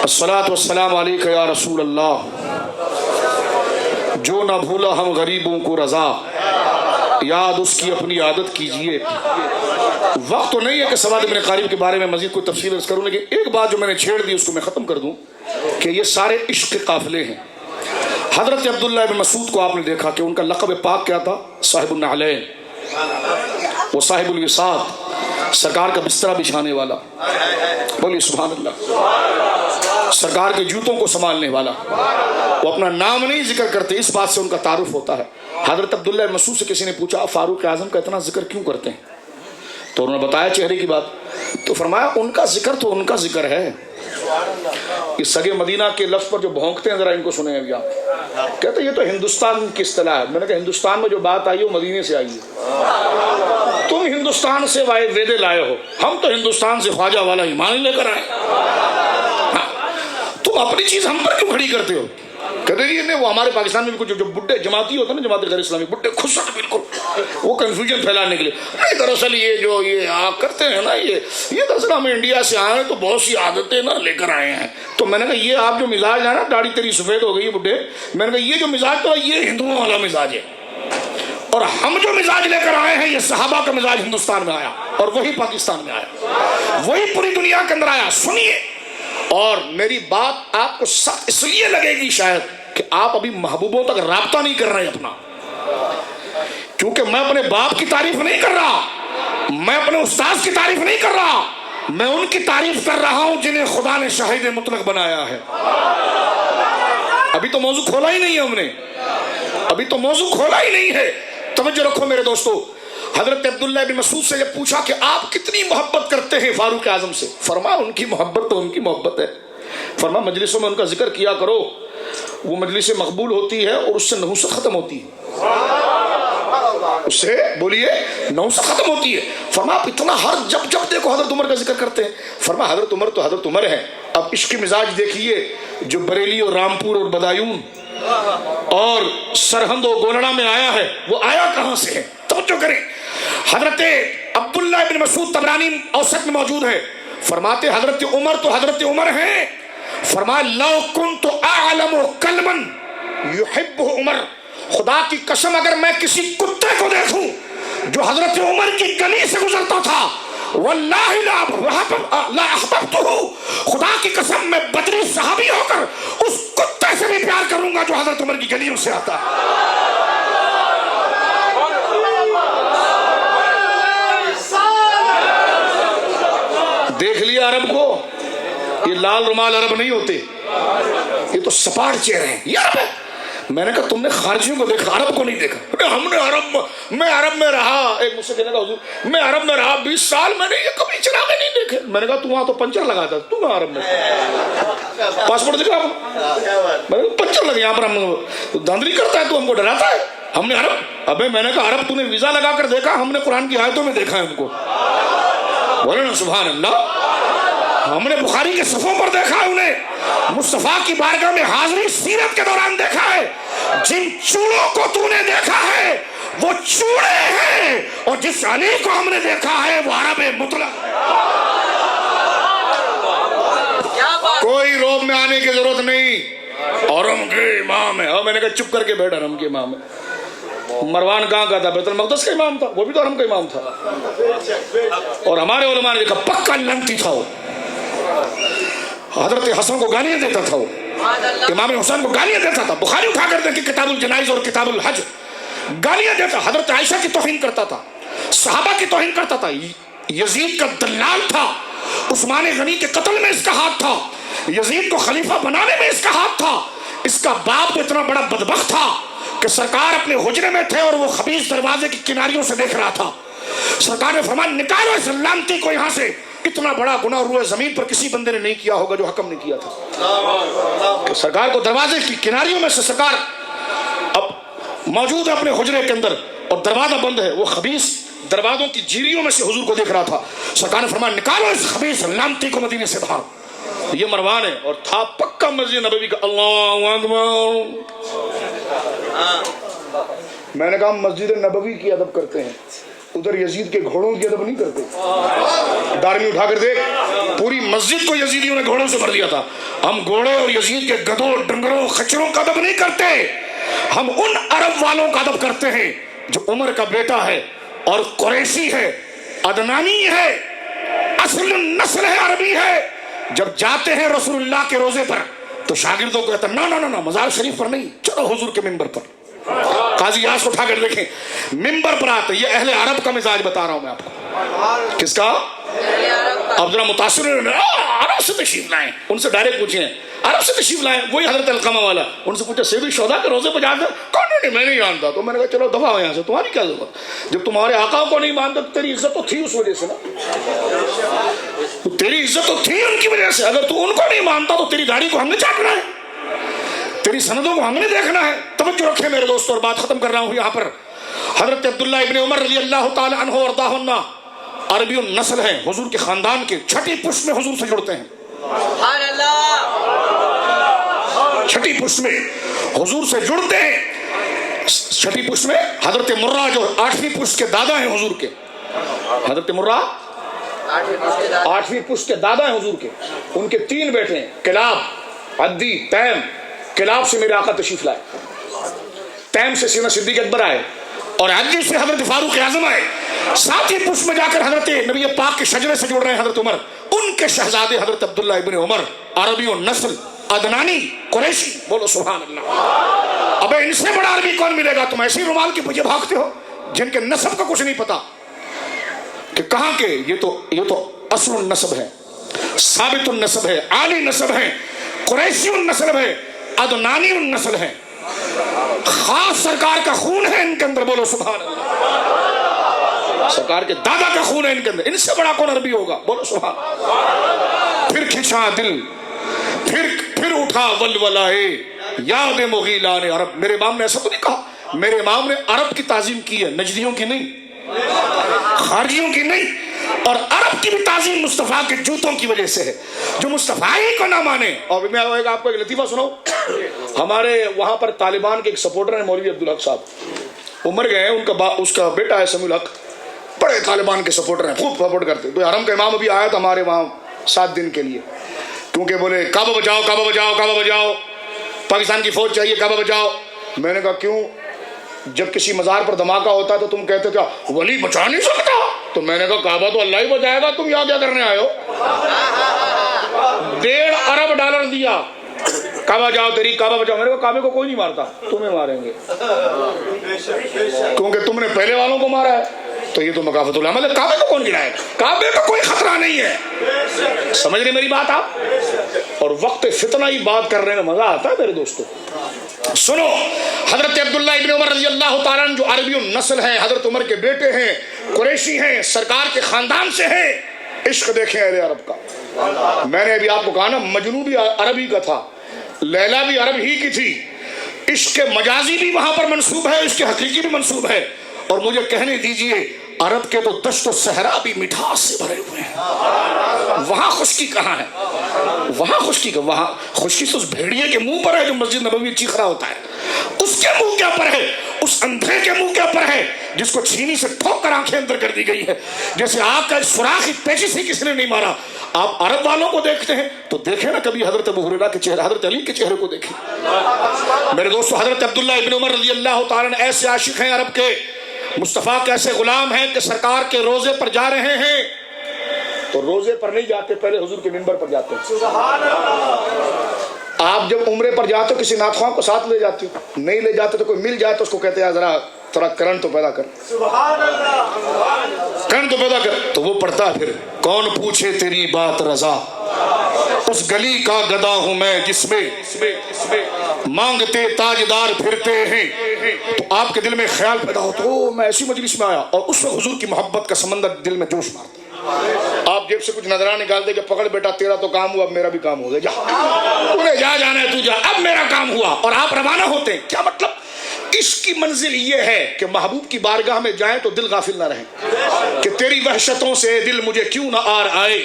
الصلاۃ والسلام علیک یا رسول اللہ. جو نہ بھولا ہم غریبوں کو رضا، یاد اس کی اپنی عادت کیجئے. وقت تو نہیں ہے کہ سواد ابن قارب کے بارے میں مزید کوئی تفصیل عرض کروں، لیکن ایک بات جو میں نے چھیڑ دی اس کو میں ختم کر دوں کہ یہ سارے عشق کے قافلے ہیں. حضرت عبداللہ بن مسعود کو آپ نے دیکھا کہ ان کا لقب پاک کیا تھا؟ صاحب النعلین. وہ صاحب الوساط، سرکار کا بسترا بچھانے والا. بولیے سبحان اللہ. سرکار کے جوتوں کو سنبھالنے والا. وہ اپنا نام نہیں ذکر کرتے، اس بات سے ان کا تعارف ہوتا ہے. حضرت عبداللہ بن مسعود سے کسی نے پوچھا فاروق اعظم کا اتنا ذکر کیوں کرتے ہیں؟ تو انہوں نے بتایا چہرے کی بات. تو فرمایا ان کا ذکر تو ان کا ذکر ہے. اس سگے مدینہ کے لفظ پر جو بھونکتے ہیں ذرا ان کو سنیں ابھی آپ. کہتے ہیں یہ تو ہندوستان کی اصطلاح ہے. میں نے کہا ہندوستان میں جو بات آئی ہے وہ مدینے سے آئی ہے. تم ہندوستان سے ویدے لائے ہو، ہم تو ہندوستان سے خواجہ والا ایمان لے کر آئے. تم اپنی چیز ہم پر کیوں کھڑی کرتے ہو؟ کہتے ہیں وہ ہمارے پاکستان میں بھی کچھ جو بڈھے جماعتی ہوتے ہیں نا، جماعت غیر اسلامی بڈھے خسٹ بالکل، وہ کنفیوژن پھیلانے کے لیے. نہیں دراصل یہ جو یہ کرتے ہیں نا، یہ دراصل ہم انڈیا سے آئے ہیں تو بہت سی عادتیں نا لے کر آئے ہیں. تو میں نے کہا یہ آپ جو مزاج ہے نا، داڑھی تیری سفید ہو گئی بڈھے، میں نے کہا یہ جو مزاج تو یہ ہندوؤں والا مزاج ہے، اور ہم جو مزاج لے کر آئے ہیں یہ صحابہ کا مزاج ہندوستان میں آیا اور وہی پاکستان میں آیا، وہی پوری دنیا کے اندر آیا. سنیے، اور میری بات آپ کو سخت اس لیے لگے گی شاید کہ آپ ابھی محبوبوں تک رابطہ نہیں کر رہے اپنا، کیونکہ میں اپنے باپ کی تعریف نہیں کر رہا، میں اپنے استاذ کی تعریف نہیں کر رہا، میں ان کی تعریف کر رہا ہوں جنہیں خدا نے شاہد مطلق بنایا ہے۔ ابھی تو موضوع کھولا ہی نہیں ہے ہم نے، ابھی تو موضوع کھولا ہی نہیں ہے۔ توجہ رکھو میرے دوستو، حضرت عبداللہ بن مسعود سے جب پوچھا کہ آپ کتنی محبت کرتے ہیں فاروق اعظم سے، فرمایا ان کی محبت تو ان کی محبت ہے، فرمایا مجلسوں میں ان کا ذکر کیا کرو، وہ مجلس مقبول ہوتی ہے اور اس سے نحوست ختم ہوتی ہے، اس سے بولیے نحوست ختم ہوتی ہے۔ فرمایا آپ اتنا ہر جب دیکھو حضرت عمر کا ذکر کرتے ہیں، فرمایا حضرت عمر تو حضرت عمر ہیں، اب عشق کی مزاج دیکھیے جو بریلی اور رامپور اور بدایون اور سرہند و گولڑا میں آیا ہے، وہ آیا کہاں سے ہے؟ توجہ کریں، حضرت عبداللہ بن مسعود طبرانی اوسط میں موجود ہے، فرماتے حضرت عمر تو حضرت عمر ہیں، فرمایا لو کنت اعلم کلما یحبہ عمر، خدا کی قسم اگر میں کسی کتے کو دیکھوں جو حضرت عمر کی گلی سے گزرتا تھا، واللہ لا احببتہ، خدا کی قسم میں بدری صحابی ہو کر اس کتے سے بھی پیار کروں گا جو حضرت عمر کی گلیوں سے آتا ہے۔ دیکھ لیا عرب کو، یہ لال رومال عرب نہیں ہوتے، یہ تو سپاٹ چہرے ہیں، یہ عرب ہے۔ میں نے کہا تم نے خارجیوں کو دیکھا، عرب کو نہیں دیکھا۔ ہم نے میں عرب میں رہا، ایک مجھ سے کہنے کا حضور میں عرب میں رہا 20 سال، میں نے یہ کبھی چراغ نہیں دیکھے۔ میں نے کہا تو وہاں تو پنچر لگا تھا، تو وہاں عرب میں پاسپورٹ دکھا، میں نے پنچر لگے یہاں پر، ہم دھاندلی کرتا ہے تو ہم کو ڈراتا ہے، ہم نے عرب، ابے میں نے کہا عرب تو نے ویزا لگا کر دیکھا، ہم نے قرآن کی آیتوں میں دیکھا ہے ان کو، بولے نا سبحان اللہ، ہم نے بخاری کے صفوں پر دیکھا ہے انہیں، مصطفیٰ کی بارگاہ میں حاضری سیرت کے دوران دیکھا ہے۔ جن چوڑوں کو تو نے دیکھا ہے وہ چوڑے ہیں، اور جس علی کو ہم نے دیکھا ہے وہ عرب مطلق ہے۔ کوئی روب میں آنے کی ضرورت نہیں، حرم کے امام ہے، اور میں نے کہا چپ کر کے بیٹھ، حرم کے امام ہے۔ مروان کہاں کا تھا؟ بیت المقدس کا امام تھا، وہ بھی تو حرم کا امام تھا، اور ہمارے علماء نے کہا پکا لنگتی تھا وہ، حضرت حسن کو گالیاں دیتا تھا، وہ امام حسین کو گالیاں دیتا تھا، بخاری اٹھا کر دیکھیں کتاب الجنائز اور کتاب الحج، گالیاں دیتا، حضرت عائشہ کی توہین کرتا تھا، صحابہ کی توہین کرتا تھا، یزید کا دلال تھا، عثمان غنی کے قتل میں اس کا ہاتھ تھا، یزید کو خلیفہ بنانے میں اس کا ہاتھ تھا، اس کا باپ تو اتنا بڑا بدبخت تھا کہ سرکار اپنے حجرے میں تھے اور وہ خبیث دروازے کی کناریوں سے دیکھ رہا تھا، سرکار نے فرمایا نکالو اس لعنتی کو یہاں سے، اتنا بڑا گناہ روئے زمین پر کسی بندے نے نہیں کیا ہوگا جو حکم نے کیا تھا۔ سرکار کو دروازے کی کناریوں میں سے سرکار اب موجود ہے اپنے حجرے کے اندر اور دروازہ بند ہے، وہ خبیث دروازوں کی جیریوں میں سے حضور کو دیکھ رہا تھا، سرکار نے فرمایا نکالو اس خبیث لعنتی کو مدینے سے باہر۔ یہ مروان ہے اور تھا پکا مسجد نبوی کا، اللہ اکبر۔ میں نے کہا مسجد نبوی کی ادب کرتے ہیں، ادھر یزید کے گھوڑوں کی ادب نہیں کرتے۔ دارمی اٹھا کر دیکھ، پوری مسجد کو یزیدیوں نے گھوڑوں سے بھر دیا تھا، ہم گھوڑے اور یزید کے گدھوں ڈنگروں خچروں کا ادب نہیں کرتے، ہم ان عرب والوں کا ادب کرتے ہیں جو عمر کا بیٹا ہے اور قریشی ہے، عدنانی ہے، اصل نسل ہے، عربی ہے۔ جب جاتے ہیں رسول اللہ کے روزے پر تو شاگردوں کو کہتا ہے نا مزار شریف پر نہیں، چلو حضور کے منبر پر۔ قاضی یاس کو اٹھا کر دیکھیں، منبر پر آتے، یہ اہل عرب کا مزاج بتا رہا ہوں میں آپ کو۔ کس کا؟ اب ذرا متاثر عرب سے تشریف لائیں، ان سے ڈائریکٹ پوچھیں، عرب سے تشریف لائیں، وہی حضرت القمہ والا، ان سے پوچھا سید الشہداء کے روزے پہ جاتے کون؟ نہیں میں نہیں جانتا۔ تو میں نے کہا چلو دفعہ ہو یہاں سے، تمہاری کیا ضرورت؟ جب تمہارے آقا کو نہیں مانتا تو تیری عزت تو تھی اس وجہ سے نا، تیری عزت تو تھی ان کی وجہ سے، اگر تو ان کو نہیں مانتا تو تیری داڑھی کو ہم نے چاٹنا ہے، تیری سندوں کو ہم نے دیکھنا ہے۔ توجہ رکھیں میرے دوستو، اور بات ختم کر رہا ہوں یہاں پر۔ حضرت عبداللہ ابن عمر رضی اللہ تعالی عنہ وارضاہ عنہ عربی النسل ہیں، حضور کے خاندان کے، چھٹی پشت میں حضور سے جڑتے ہیں،
سبحان اللہ،
چھٹی پشت میں حضور سے جڑتے ہیں۔ چھٹی پشت میں حضرت مرہ جو 8ویں پشت کے دادا ہیں حضور کے، حضرت مرہ 8ویں پشت کے دادا ہیں حضور کے، ان کے 3 بیٹے ہیں، کلاب، عدی، تیم۔ کلاب سے میرے آقا تشریف لائے، تیم سے سیدنا صدیق اکبر آئے، اور عدی سے حضرت فاروق اعظم آئے، 7ویں پشت میں جا کر حضرت نبی پاک کے شجرے سے جڑ رہے ہیں حضرت عمر، ان کے شہزادے حضرت عبداللہ ابن عمر، عربی النسل، عدنانی، قریشی، بولو سبحان اللہ۔ ابے ان سے بڑا عربی کون ملے گا؟ تم ایسی رومال کی مجھے بھاگتے ہو، جن کے نسب کا کچھ نہیں پتا کہ کہاں کے، یہ تو اصل النسب ہے، ثابت النسب ہے، عالی نسب ہے، قریشی النسب ہے، عدنانی النسل ہے، خاص سرکار کا خون ہے ان کے اندر، بولو سبحان اللہ، سرکار کے دادا کا خون ہے ان کے اندر، ان سے بڑا کون عربی ہوگا، بولو سبحان اللہ۔ پھر کھینچا دل، پھر اٹھا ولولائے یاد مغیلان عرب۔ میرے امام نے ایسا تو نہیں کہا، میرے امام نے عرب کی تعظیم کی ہے، نجدیوں کی نہیں، خارجیوں کی نہیں، اور عرب کی بھی تعظیم مصطفیٰ کے جوتوں کی وجہ سے ہے۔ جو مصطفیٰ ہی کو نہ مانے، اور میں آپ کو ایک لطیفہ سناؤں، ہمارے وہاں پر طالبان کے ایک سپورٹر ہیں مولوی عبدالحق صاحب، وہ مر گئے ہیں، اس کا بیٹا ہے سمیع الحق، بڑے طالبان کے سپورٹر ہیں، خوب سپورٹ کرتے۔ تو حرم کا امام ابھی آیا تھا ہمارے وہاں 7 دن کے لیے، کیونکہ بولے کعبہ بچاؤ کعبہ بچاؤ کعبہ بچاؤ، پاکستان کی فوج چاہیے کعبہ بچاؤ۔ میں نے کہا کیوں؟ جب کسی مزار پر دھماکہ ہوتا ہے تو تم کہتے کیا ولی بچا نہیں سکتا؟ تو میں نے کہا کعبہ تو اللہ ہی بچائے گا، تم یہاں کیا کرنے آئے ہو؟ 1.5 ارب ڈالر دیا، کعبہ جاؤ تیری کعبہ بچاؤ۔ میرے کو کعبے کو کوئی نہیں مارتا، تمہیں ماریں گے کیونکہ تم نے پہلے والوں کو مارا ہے، تو یہ تو مکافۃ العمل ہے۔ کعبے کو کون گرائے؟ کعبے کا کوئی خطرہ نہیں ہے، سمجھ رہے میری بات آپ؟ اور وقت فتنہ ہی بات کرنے میں مزہ آتا ہے میرے دوستو۔ سنو، حضرت عبداللہ ابن عمر رضی اللہ تعالیٰ عنہ جو عربی النسل ہیں، حضرت عمر کے بیٹے ہیں، قریشی ہیں، سرکار کے خاندان سے ہیں، عشق دیکھیں اہل عرب کا۔ میں نے ابھی آپ کو کہا نا، مجنوں بھی عربی کا تھا، لیلا بھی عرب ہی کی تھی، عشق مجازی بھی وہاں پر منسوب ہے، عشق حقیقی بھی منسوب ہے۔ اور مجھے کہنے دیجئے، عرب کے تو دشت و صحرا بھی مٹھاس سے بھرے ہوئے ہیں، وہاں خشکی کہاں ہے؟ وہاں خشکی کا، وہاں خشکی تو اس بھیڑیے کے منہ پر ہے جو مسجد نبوی چیخ رہا ہوتا ہے، اس کے منہ کے اوپر ہے، اس اندھے کے منہ کے اوپر ہے جس کو چھینی سے ٹھوک کر آنکھیں اندر کر دی گئی ہے، جیسے آگ کا سوراخ پیچی سے کسی نے نہیں مارا۔ آپ عرب والوں کو دیکھتے ہیں تو دیکھیں نا کبھی حضرت ابو ہریرہ کے چہرے، حضرت علی کے چہرے کو دیکھیں۔ میرے دوستو، حضرت عبداللہ ابن عمر رضی اللہ تعالیٰ عنہ ایسے عاشق ہیں عرب کے، مصطفیٰ کے ایسے غلام ہیں کہ سرکار کے روزے پر جا رہے ہیں تو روزے پر نہیں جاتے، پہلے حضور کے منبر پر جاتے ہیں۔ آپ جب عمرے پر جاتے ہو کسی نعت خواہ کو ساتھ لے جاتے ہو، نہیں لے جاتے تو کوئی مل جائے تو اس کو کہتے ہیں ذرا تھوڑا کرنٹ تو پیدا کر، کرنٹ تو پیدا کر، تو وہ پڑھتا ہے پھر کون پوچھے تیری بات رضا، اس گلی کا گدا ہوں میں جس میں مانگتے تاجدار پھرتے ہیں۔ تو آپ کے دل میں خیال پیدا ہوتا ہے او میں ایسی مجلس میں آیا، اور اس وقت حضور کی محبت کا سمندر دل میں جوش مارتا۔ آپ جیب سے کچھ نظرانہ نکالتے کہ پکڑ بیٹا تیرا تو کام ہوا، اب میرا بھی کام ہو گیا، جا انہیں جانا ہے تو جا، اب میرا کام ہوا، اور آپ روانہ ہوتے ہیں۔ کیا مطلب؟ اس کی منزل یہ ہے کہ محبوب کی بارگاہ میں جائیں تو دل غافل نہ رہیں کہ تیری وحشتوں سے دل مجھے کیوں نہ آر آئے،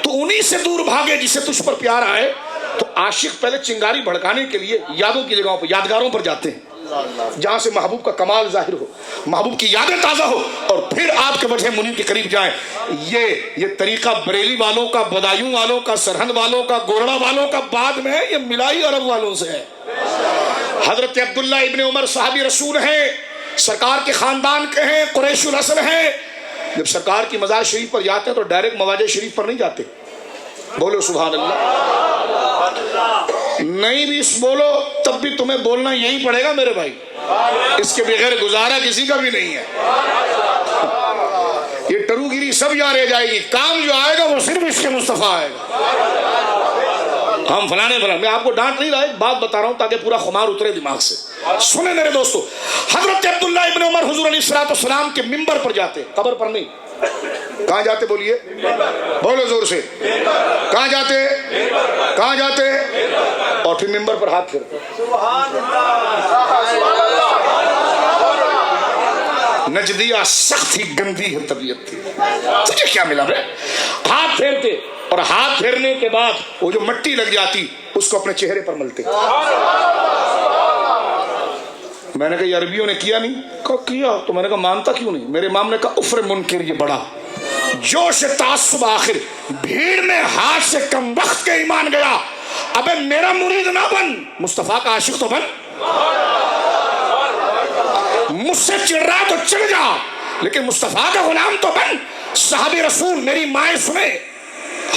تو انہی سے دور بھاگے جسے تجھ پر پیار آئے۔ تو عاشق پہلے چنگاری بھڑکانے کے لیے یادوں کی جگہوں پر، یادگاروں پر جاتے ہیں جہاں سے محبوب کا کمال ظاہر ہو، محبوب کی یادیں تازہ ہو، اور پھر آپ کے وجہ منیر کے قریب جائیں۔ یہ طریقہ بریلی والوں کا، بدایوں والوں کا، سرہند والوں کا، گورڑا والوں کا بعد میں ہے، یہ ملائی عرب والوں سے ہے۔ حضرت عبداللہ ابن عمر صحابی رسول ہیں، سرکار کے خاندان کے ہیں، قریش الاصل ہیں۔ جب سرکار کی مزار شریف پر جاتے ہیں تو ڈائریکٹ مواجہ شریف پر نہیں جاتے، بولو سبحان اللہ، نہیں بھی بولو تب بھی تمہیں بولنا یہی پڑے گا میرے بھائی، اس کے بغیر گزارا کسی کا بھی نہیں ہے۔ یہ ٹرو گیری سب یہاں رہ جائے گی، کام جو آئے گا وہ صرف اس کے مصطفیٰ آئے گا۔ ہم فلانے میں آپ کو ڈانٹ نہیں رہا، ایک بات بتا رہا ہوں تاکہ پورا خمار اترے دماغ سے۔ سنیں میرے دوستو، حضرت عبداللہ ابن عمر حضور علیہ السلام کے منبر پر جاتے، قبر پر نہیں۔ کہاں جاتے بولیے، بولو زور سے، کہاں جاتے؟ کہاں جاتے؟ اور پھر منبر پر ہاتھ پھیرتے۔ نجدیہ سخت ہی گندی ہے طبیعت تھی، تجھے کیا ملا رہے؟ ہاتھ پھیرتے، اور ہاتھ پھیرنے کے بعد وہ جو مٹی لگ جاتی اس کو اپنے چہرے پر ملتے۔ میں نے کہا یہ عربیوں نے کیا نہیں؟ کہا کیا۔ تو میں نے کہا مانتا کیوں نہیں؟ میرے امام نے کہا افر منکر یہ بڑا جوش تعصب، آخر بھیڑ میں ہاتھ سے کم وقت کے ایمان گیا، ابے میرا مرید نہ بن، مصطفیٰ کا عاشق تو بن، مجھ سے چڑھ رہا تو چڑھ جا لیکن مصطفیٰ کا غلام تو بن۔ صحابی رسول میری مائیں سنے،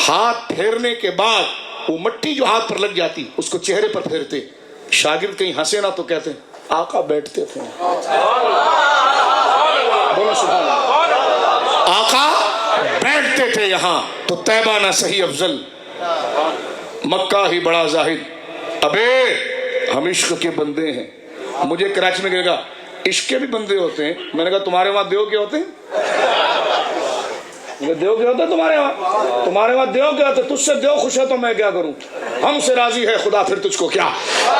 ہاتھ پھیرنے کے بعد وہ مٹی جو ہاتھ پر لگ جاتی اس کو چہرے پر پھیرتے، شاگرد کہیں ہنسے نہ تو کہتے آقا بیٹھتے تھے، یہاں تو طیبہ نہ صحیح افضل مکہ ہی بڑا زاہد. ابے ہم عشق کے بندے ہیں. مجھے کراچی میں کہے گا عشق کے بھی بندے ہوتے ہیں. میں نے کہا تمہارے وہاں دیو کیا ہوتے ہیں؟ دیو کیا ہوتا ہے تمہارے وہاں؟ تمہارے وہاں دیو کیا ہوتا ہے؟ تجھ سے دیو خوش ہے تو میں کیا کروں؟ ہم سے راضی ہے خدا پھر تجھ کو کیا؟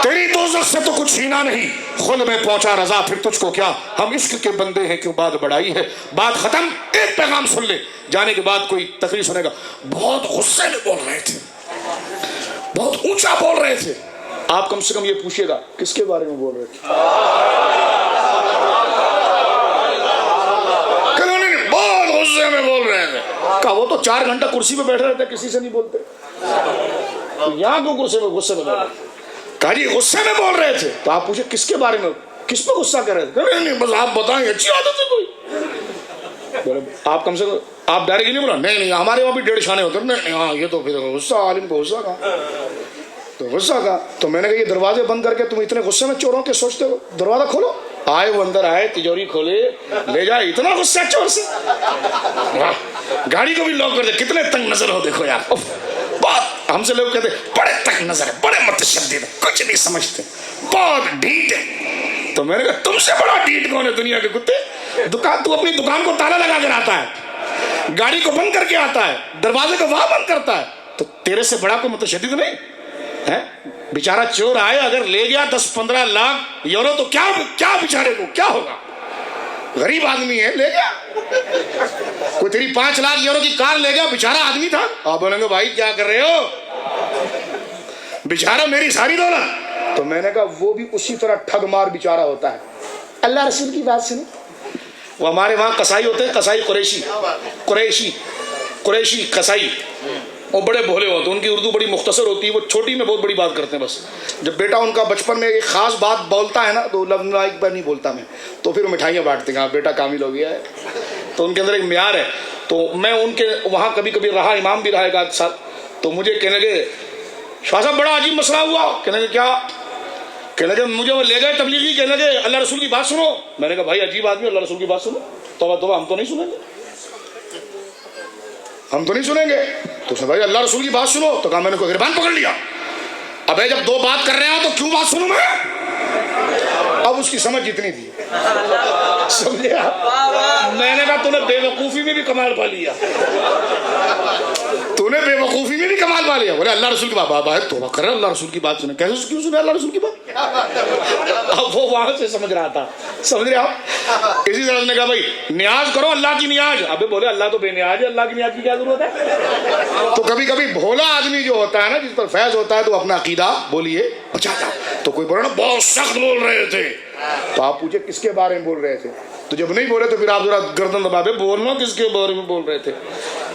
تیری دوزخ سے تو کچھ چھینا نہیں، خود میں پہنچا رضا پھر تجھ کو کیا؟ ہم عشق کے بندے ہیں کیوں بات بڑائی ہے. بات ختم. ایک پیغام سن لے، جانے کے بعد کوئی تقریر سنے گا. بہت غصے میں بول رہے تھے، بہت اونچا بول رہے تھے. آپ کم سے کم یہ پوچھئے گا کس کے بارے میں بول رہے تھے؟ بہت غصے میں بول رہے تھے. کہا وہ تو 4 گھنٹہ کرسی پہ بیٹھ رہے تھے، کسی سے نہیں بولتے. یہاں کیوں غصے میں بول رہے تھے؟ کہا جی غصے میں بول رہے تھے. تو آپ پوچھے کس کے بارے میں، کس پہ غصہ کر رہے تھے؟ نہیں بس آپ بتائیں، اچھی عادت ہے کوئی. آپ کم سے کم آپ ڈائریکٹ نہیں بولا نہیں ہمارے وہاں بھی 1.5 شانے ہوتے ہیں. نہیں ہاں یہ تو پھر غصہ، عالم کو غصہ کہا تو غصہ کہا. تو میں نے کہا یہ دروازے بند کر کے تم اتنے غصے میں چوروں کے سوچتے ہو؟ دروازہ کھولو. آئے وہ اندر آئے، تجوری کھولے، لے جائے. اتنا غصہ چور سے، گاڑی کو بھی لاک کر دے. کتنے تنگ نظر ہو دیکھو یار. بہت ہم سے لوگ کہتے بڑے تنگ نظر ہے، بڑے متشدد ہے، کچھ نہیں سمجھتے، بہت ڈھیٹ ہے. تو میں نے کہا تم سے بڑا ڈھیٹ کون ہے دنیا کے کتے؟ تو اپنی دکان کو تالا لگا کر آتا ہے، گاڑی کو بند کر کے آتا ہے، دروازے کو وہاں بند کرتا ہے. تو تیرے سے بڑا کوئی متشدد نہیں ہے؟ بیچارہ چور آئے اگر لے گیا 10-15 لاکھ یورو تو کیا بیچارے کو کیا ہوگا؟ غریب آدمی ہے، لے گیا. کوئی تیری 5 لاکھ یورو کی کار لے گیا، بیچارہ آدمی تھا. آپ بولیں گے بھائی کیا کر رہے ہو، بیچارہ میری ساری دولت. تو میں نے کہا وہ بھی اسی طرح ٹھگ مار بیچارہ ہوتا ہے. اللہ رسول کی بات سنیں. وہ ہمارے وہاں قصائی ہوتے ہیں، قصائی قریشی قصائی. وہ بڑے بھولے ہوتے ہیں، ان کی اردو بڑی مختصر ہوتی ہے، وہ چھوٹی میں بہت بڑی بات کرتے ہیں. بس جب بیٹا ان کا بچپن میں ایک خاص بات بولتا ہے نا تو لفظ لائق پر نہیں بولتا میں، تو پھر مٹھائیاں بانٹتے ہیں. بیٹا کامل ہو گیا ہے. تو ان کے اندر ایک معیار ہے. تو میں ان کے وہاں کبھی کبھی رہا، امام بھی رہا ایک آدھ ساتھ. تو مجھے کہنے لگے شاہ صاحب بڑا عجیب مسئلہ ہوا. کہنے لگے کیا؟ کہنے لگے مجھے وہ لے گئے تبلیغی، کہنے لگے اللہ رسول کی بات سنو. میں نے کہا بھائی عجیب آدمی، اللہ رسول کی بات سنو. توبہ ہم تو نہیں سنیں گے، ہم تو نہیں سنیں گے. تو بھائی اللہ رسول کی بات سنو. تو کہا میں نے کوئی گربان پکڑ لیا. ابے جب 2 بات کر رہے ہیں تو کیوں بات سنوں میں؟ اب اس کی سمجھ جتنی تھی سمجھے آپ. میں نے کہا تو نے بے وقوفی میں بھی کمال پا لیا، تو نے بے وقوفی میں بھی کمال پا لیا. بولے اللہ رسول کی بات بھائی توبہ کر رہے اللہ رسول کی بات سنیں. کیسے کیوں سنے اللہ رسول کی بات؟ اب وہ وہاں سے سمجھ رہا تھا، سمجھ رہے آپ. اسی طرح نے کہا بھائی نیاز کرو اللہ کی نیاز. ابے بولے اللہ تو بے نیاز ہے، اللہ کی نیاز کی کیا ضرورت ہے؟ تو کبھی کبھی بھولا آدمی جو ہوتا ہے نا، جس پر فیض ہوتا ہے تو اپنا عقیدہ بولیے بچاتا. تو کوئی بولا نا بہت سخت بول رہے تھے. تو آپ پوچھے کس کے بارے میں بول رہے تھے؟ تو جب نہیں بولے تو پھر آپ ذرا گردن دبابے بولنا کس کے بارے میں بول رہے تھے.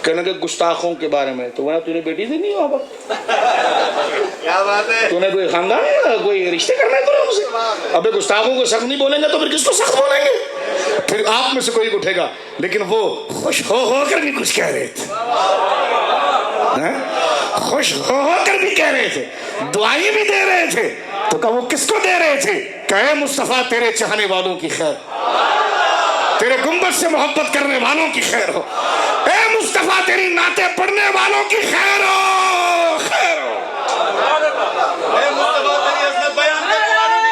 کہنے کہ گستاخوں کے بارے میں. تو تو نے بیٹی تھی نہیں وہاں پر،
کیا بات ہے،
تو نے کوئی خاندان کوئی رشتے کرنا ہے تو ان سے. ابے گستاخوں کو سخت نہیں بولیں گے تو پھر کس کو سخت بولیں گے؟ پھر آپ میں سے کوئی اٹھے گا. لیکن وہ خوش ہو کر بھی کچھ کہہ رہے تھے، خوش ہو کر بھی کہہ رہے تھے، دعائیں بھی دے رہے تھے. تو کہ وہ کس کو دے رہے تھے؟ کہ اے مصطفیٰ تیرے چاہنے والوں کی خیر، تیرے گنبد سے محبت کرنے والوں کی خیر ہو. اے مصطفیٰ تیری نعتیں پڑھنے والوں کی خیر ہو، خیر ہو.
اے مصطفیٰ تیری عظمت بیان کرنے والوں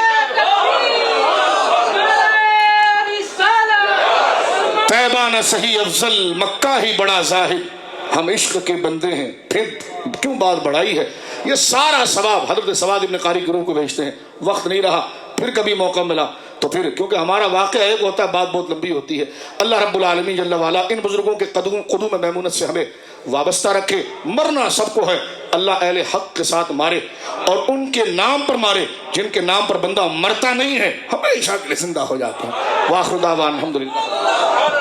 کی خیر ہو.
طیبہ نہ صحیح افضل مکہ ہی بڑا زاہد. ہم عشق کے بندے ہیں پھر کیوں بات بڑھائی ہے. یہ سارا ثواب حضرت سواد ابن قاری کی روح کو بھیجتے ہیں. وقت نہیں رہا، پھر کبھی موقع ملا تو پھر، کیونکہ ہمارا واقعہ ایک ہوتا ہے، بات بہت لمبی ہوتی ہے. اللہ رب العالمین جل وعلا ان بزرگوں کے قدوم میمونت سے ہمیں وابستہ رکھے. مرنا سب کو ہے، اللہ اہل حق کے ساتھ مارے اور ان کے نام پر مارے جن کے نام پر بندہ مرتا نہیں ہے، ہمیشہ کے لیے زندہ ہو جاتا ہے. وآخر دعوانا الحمدللہ.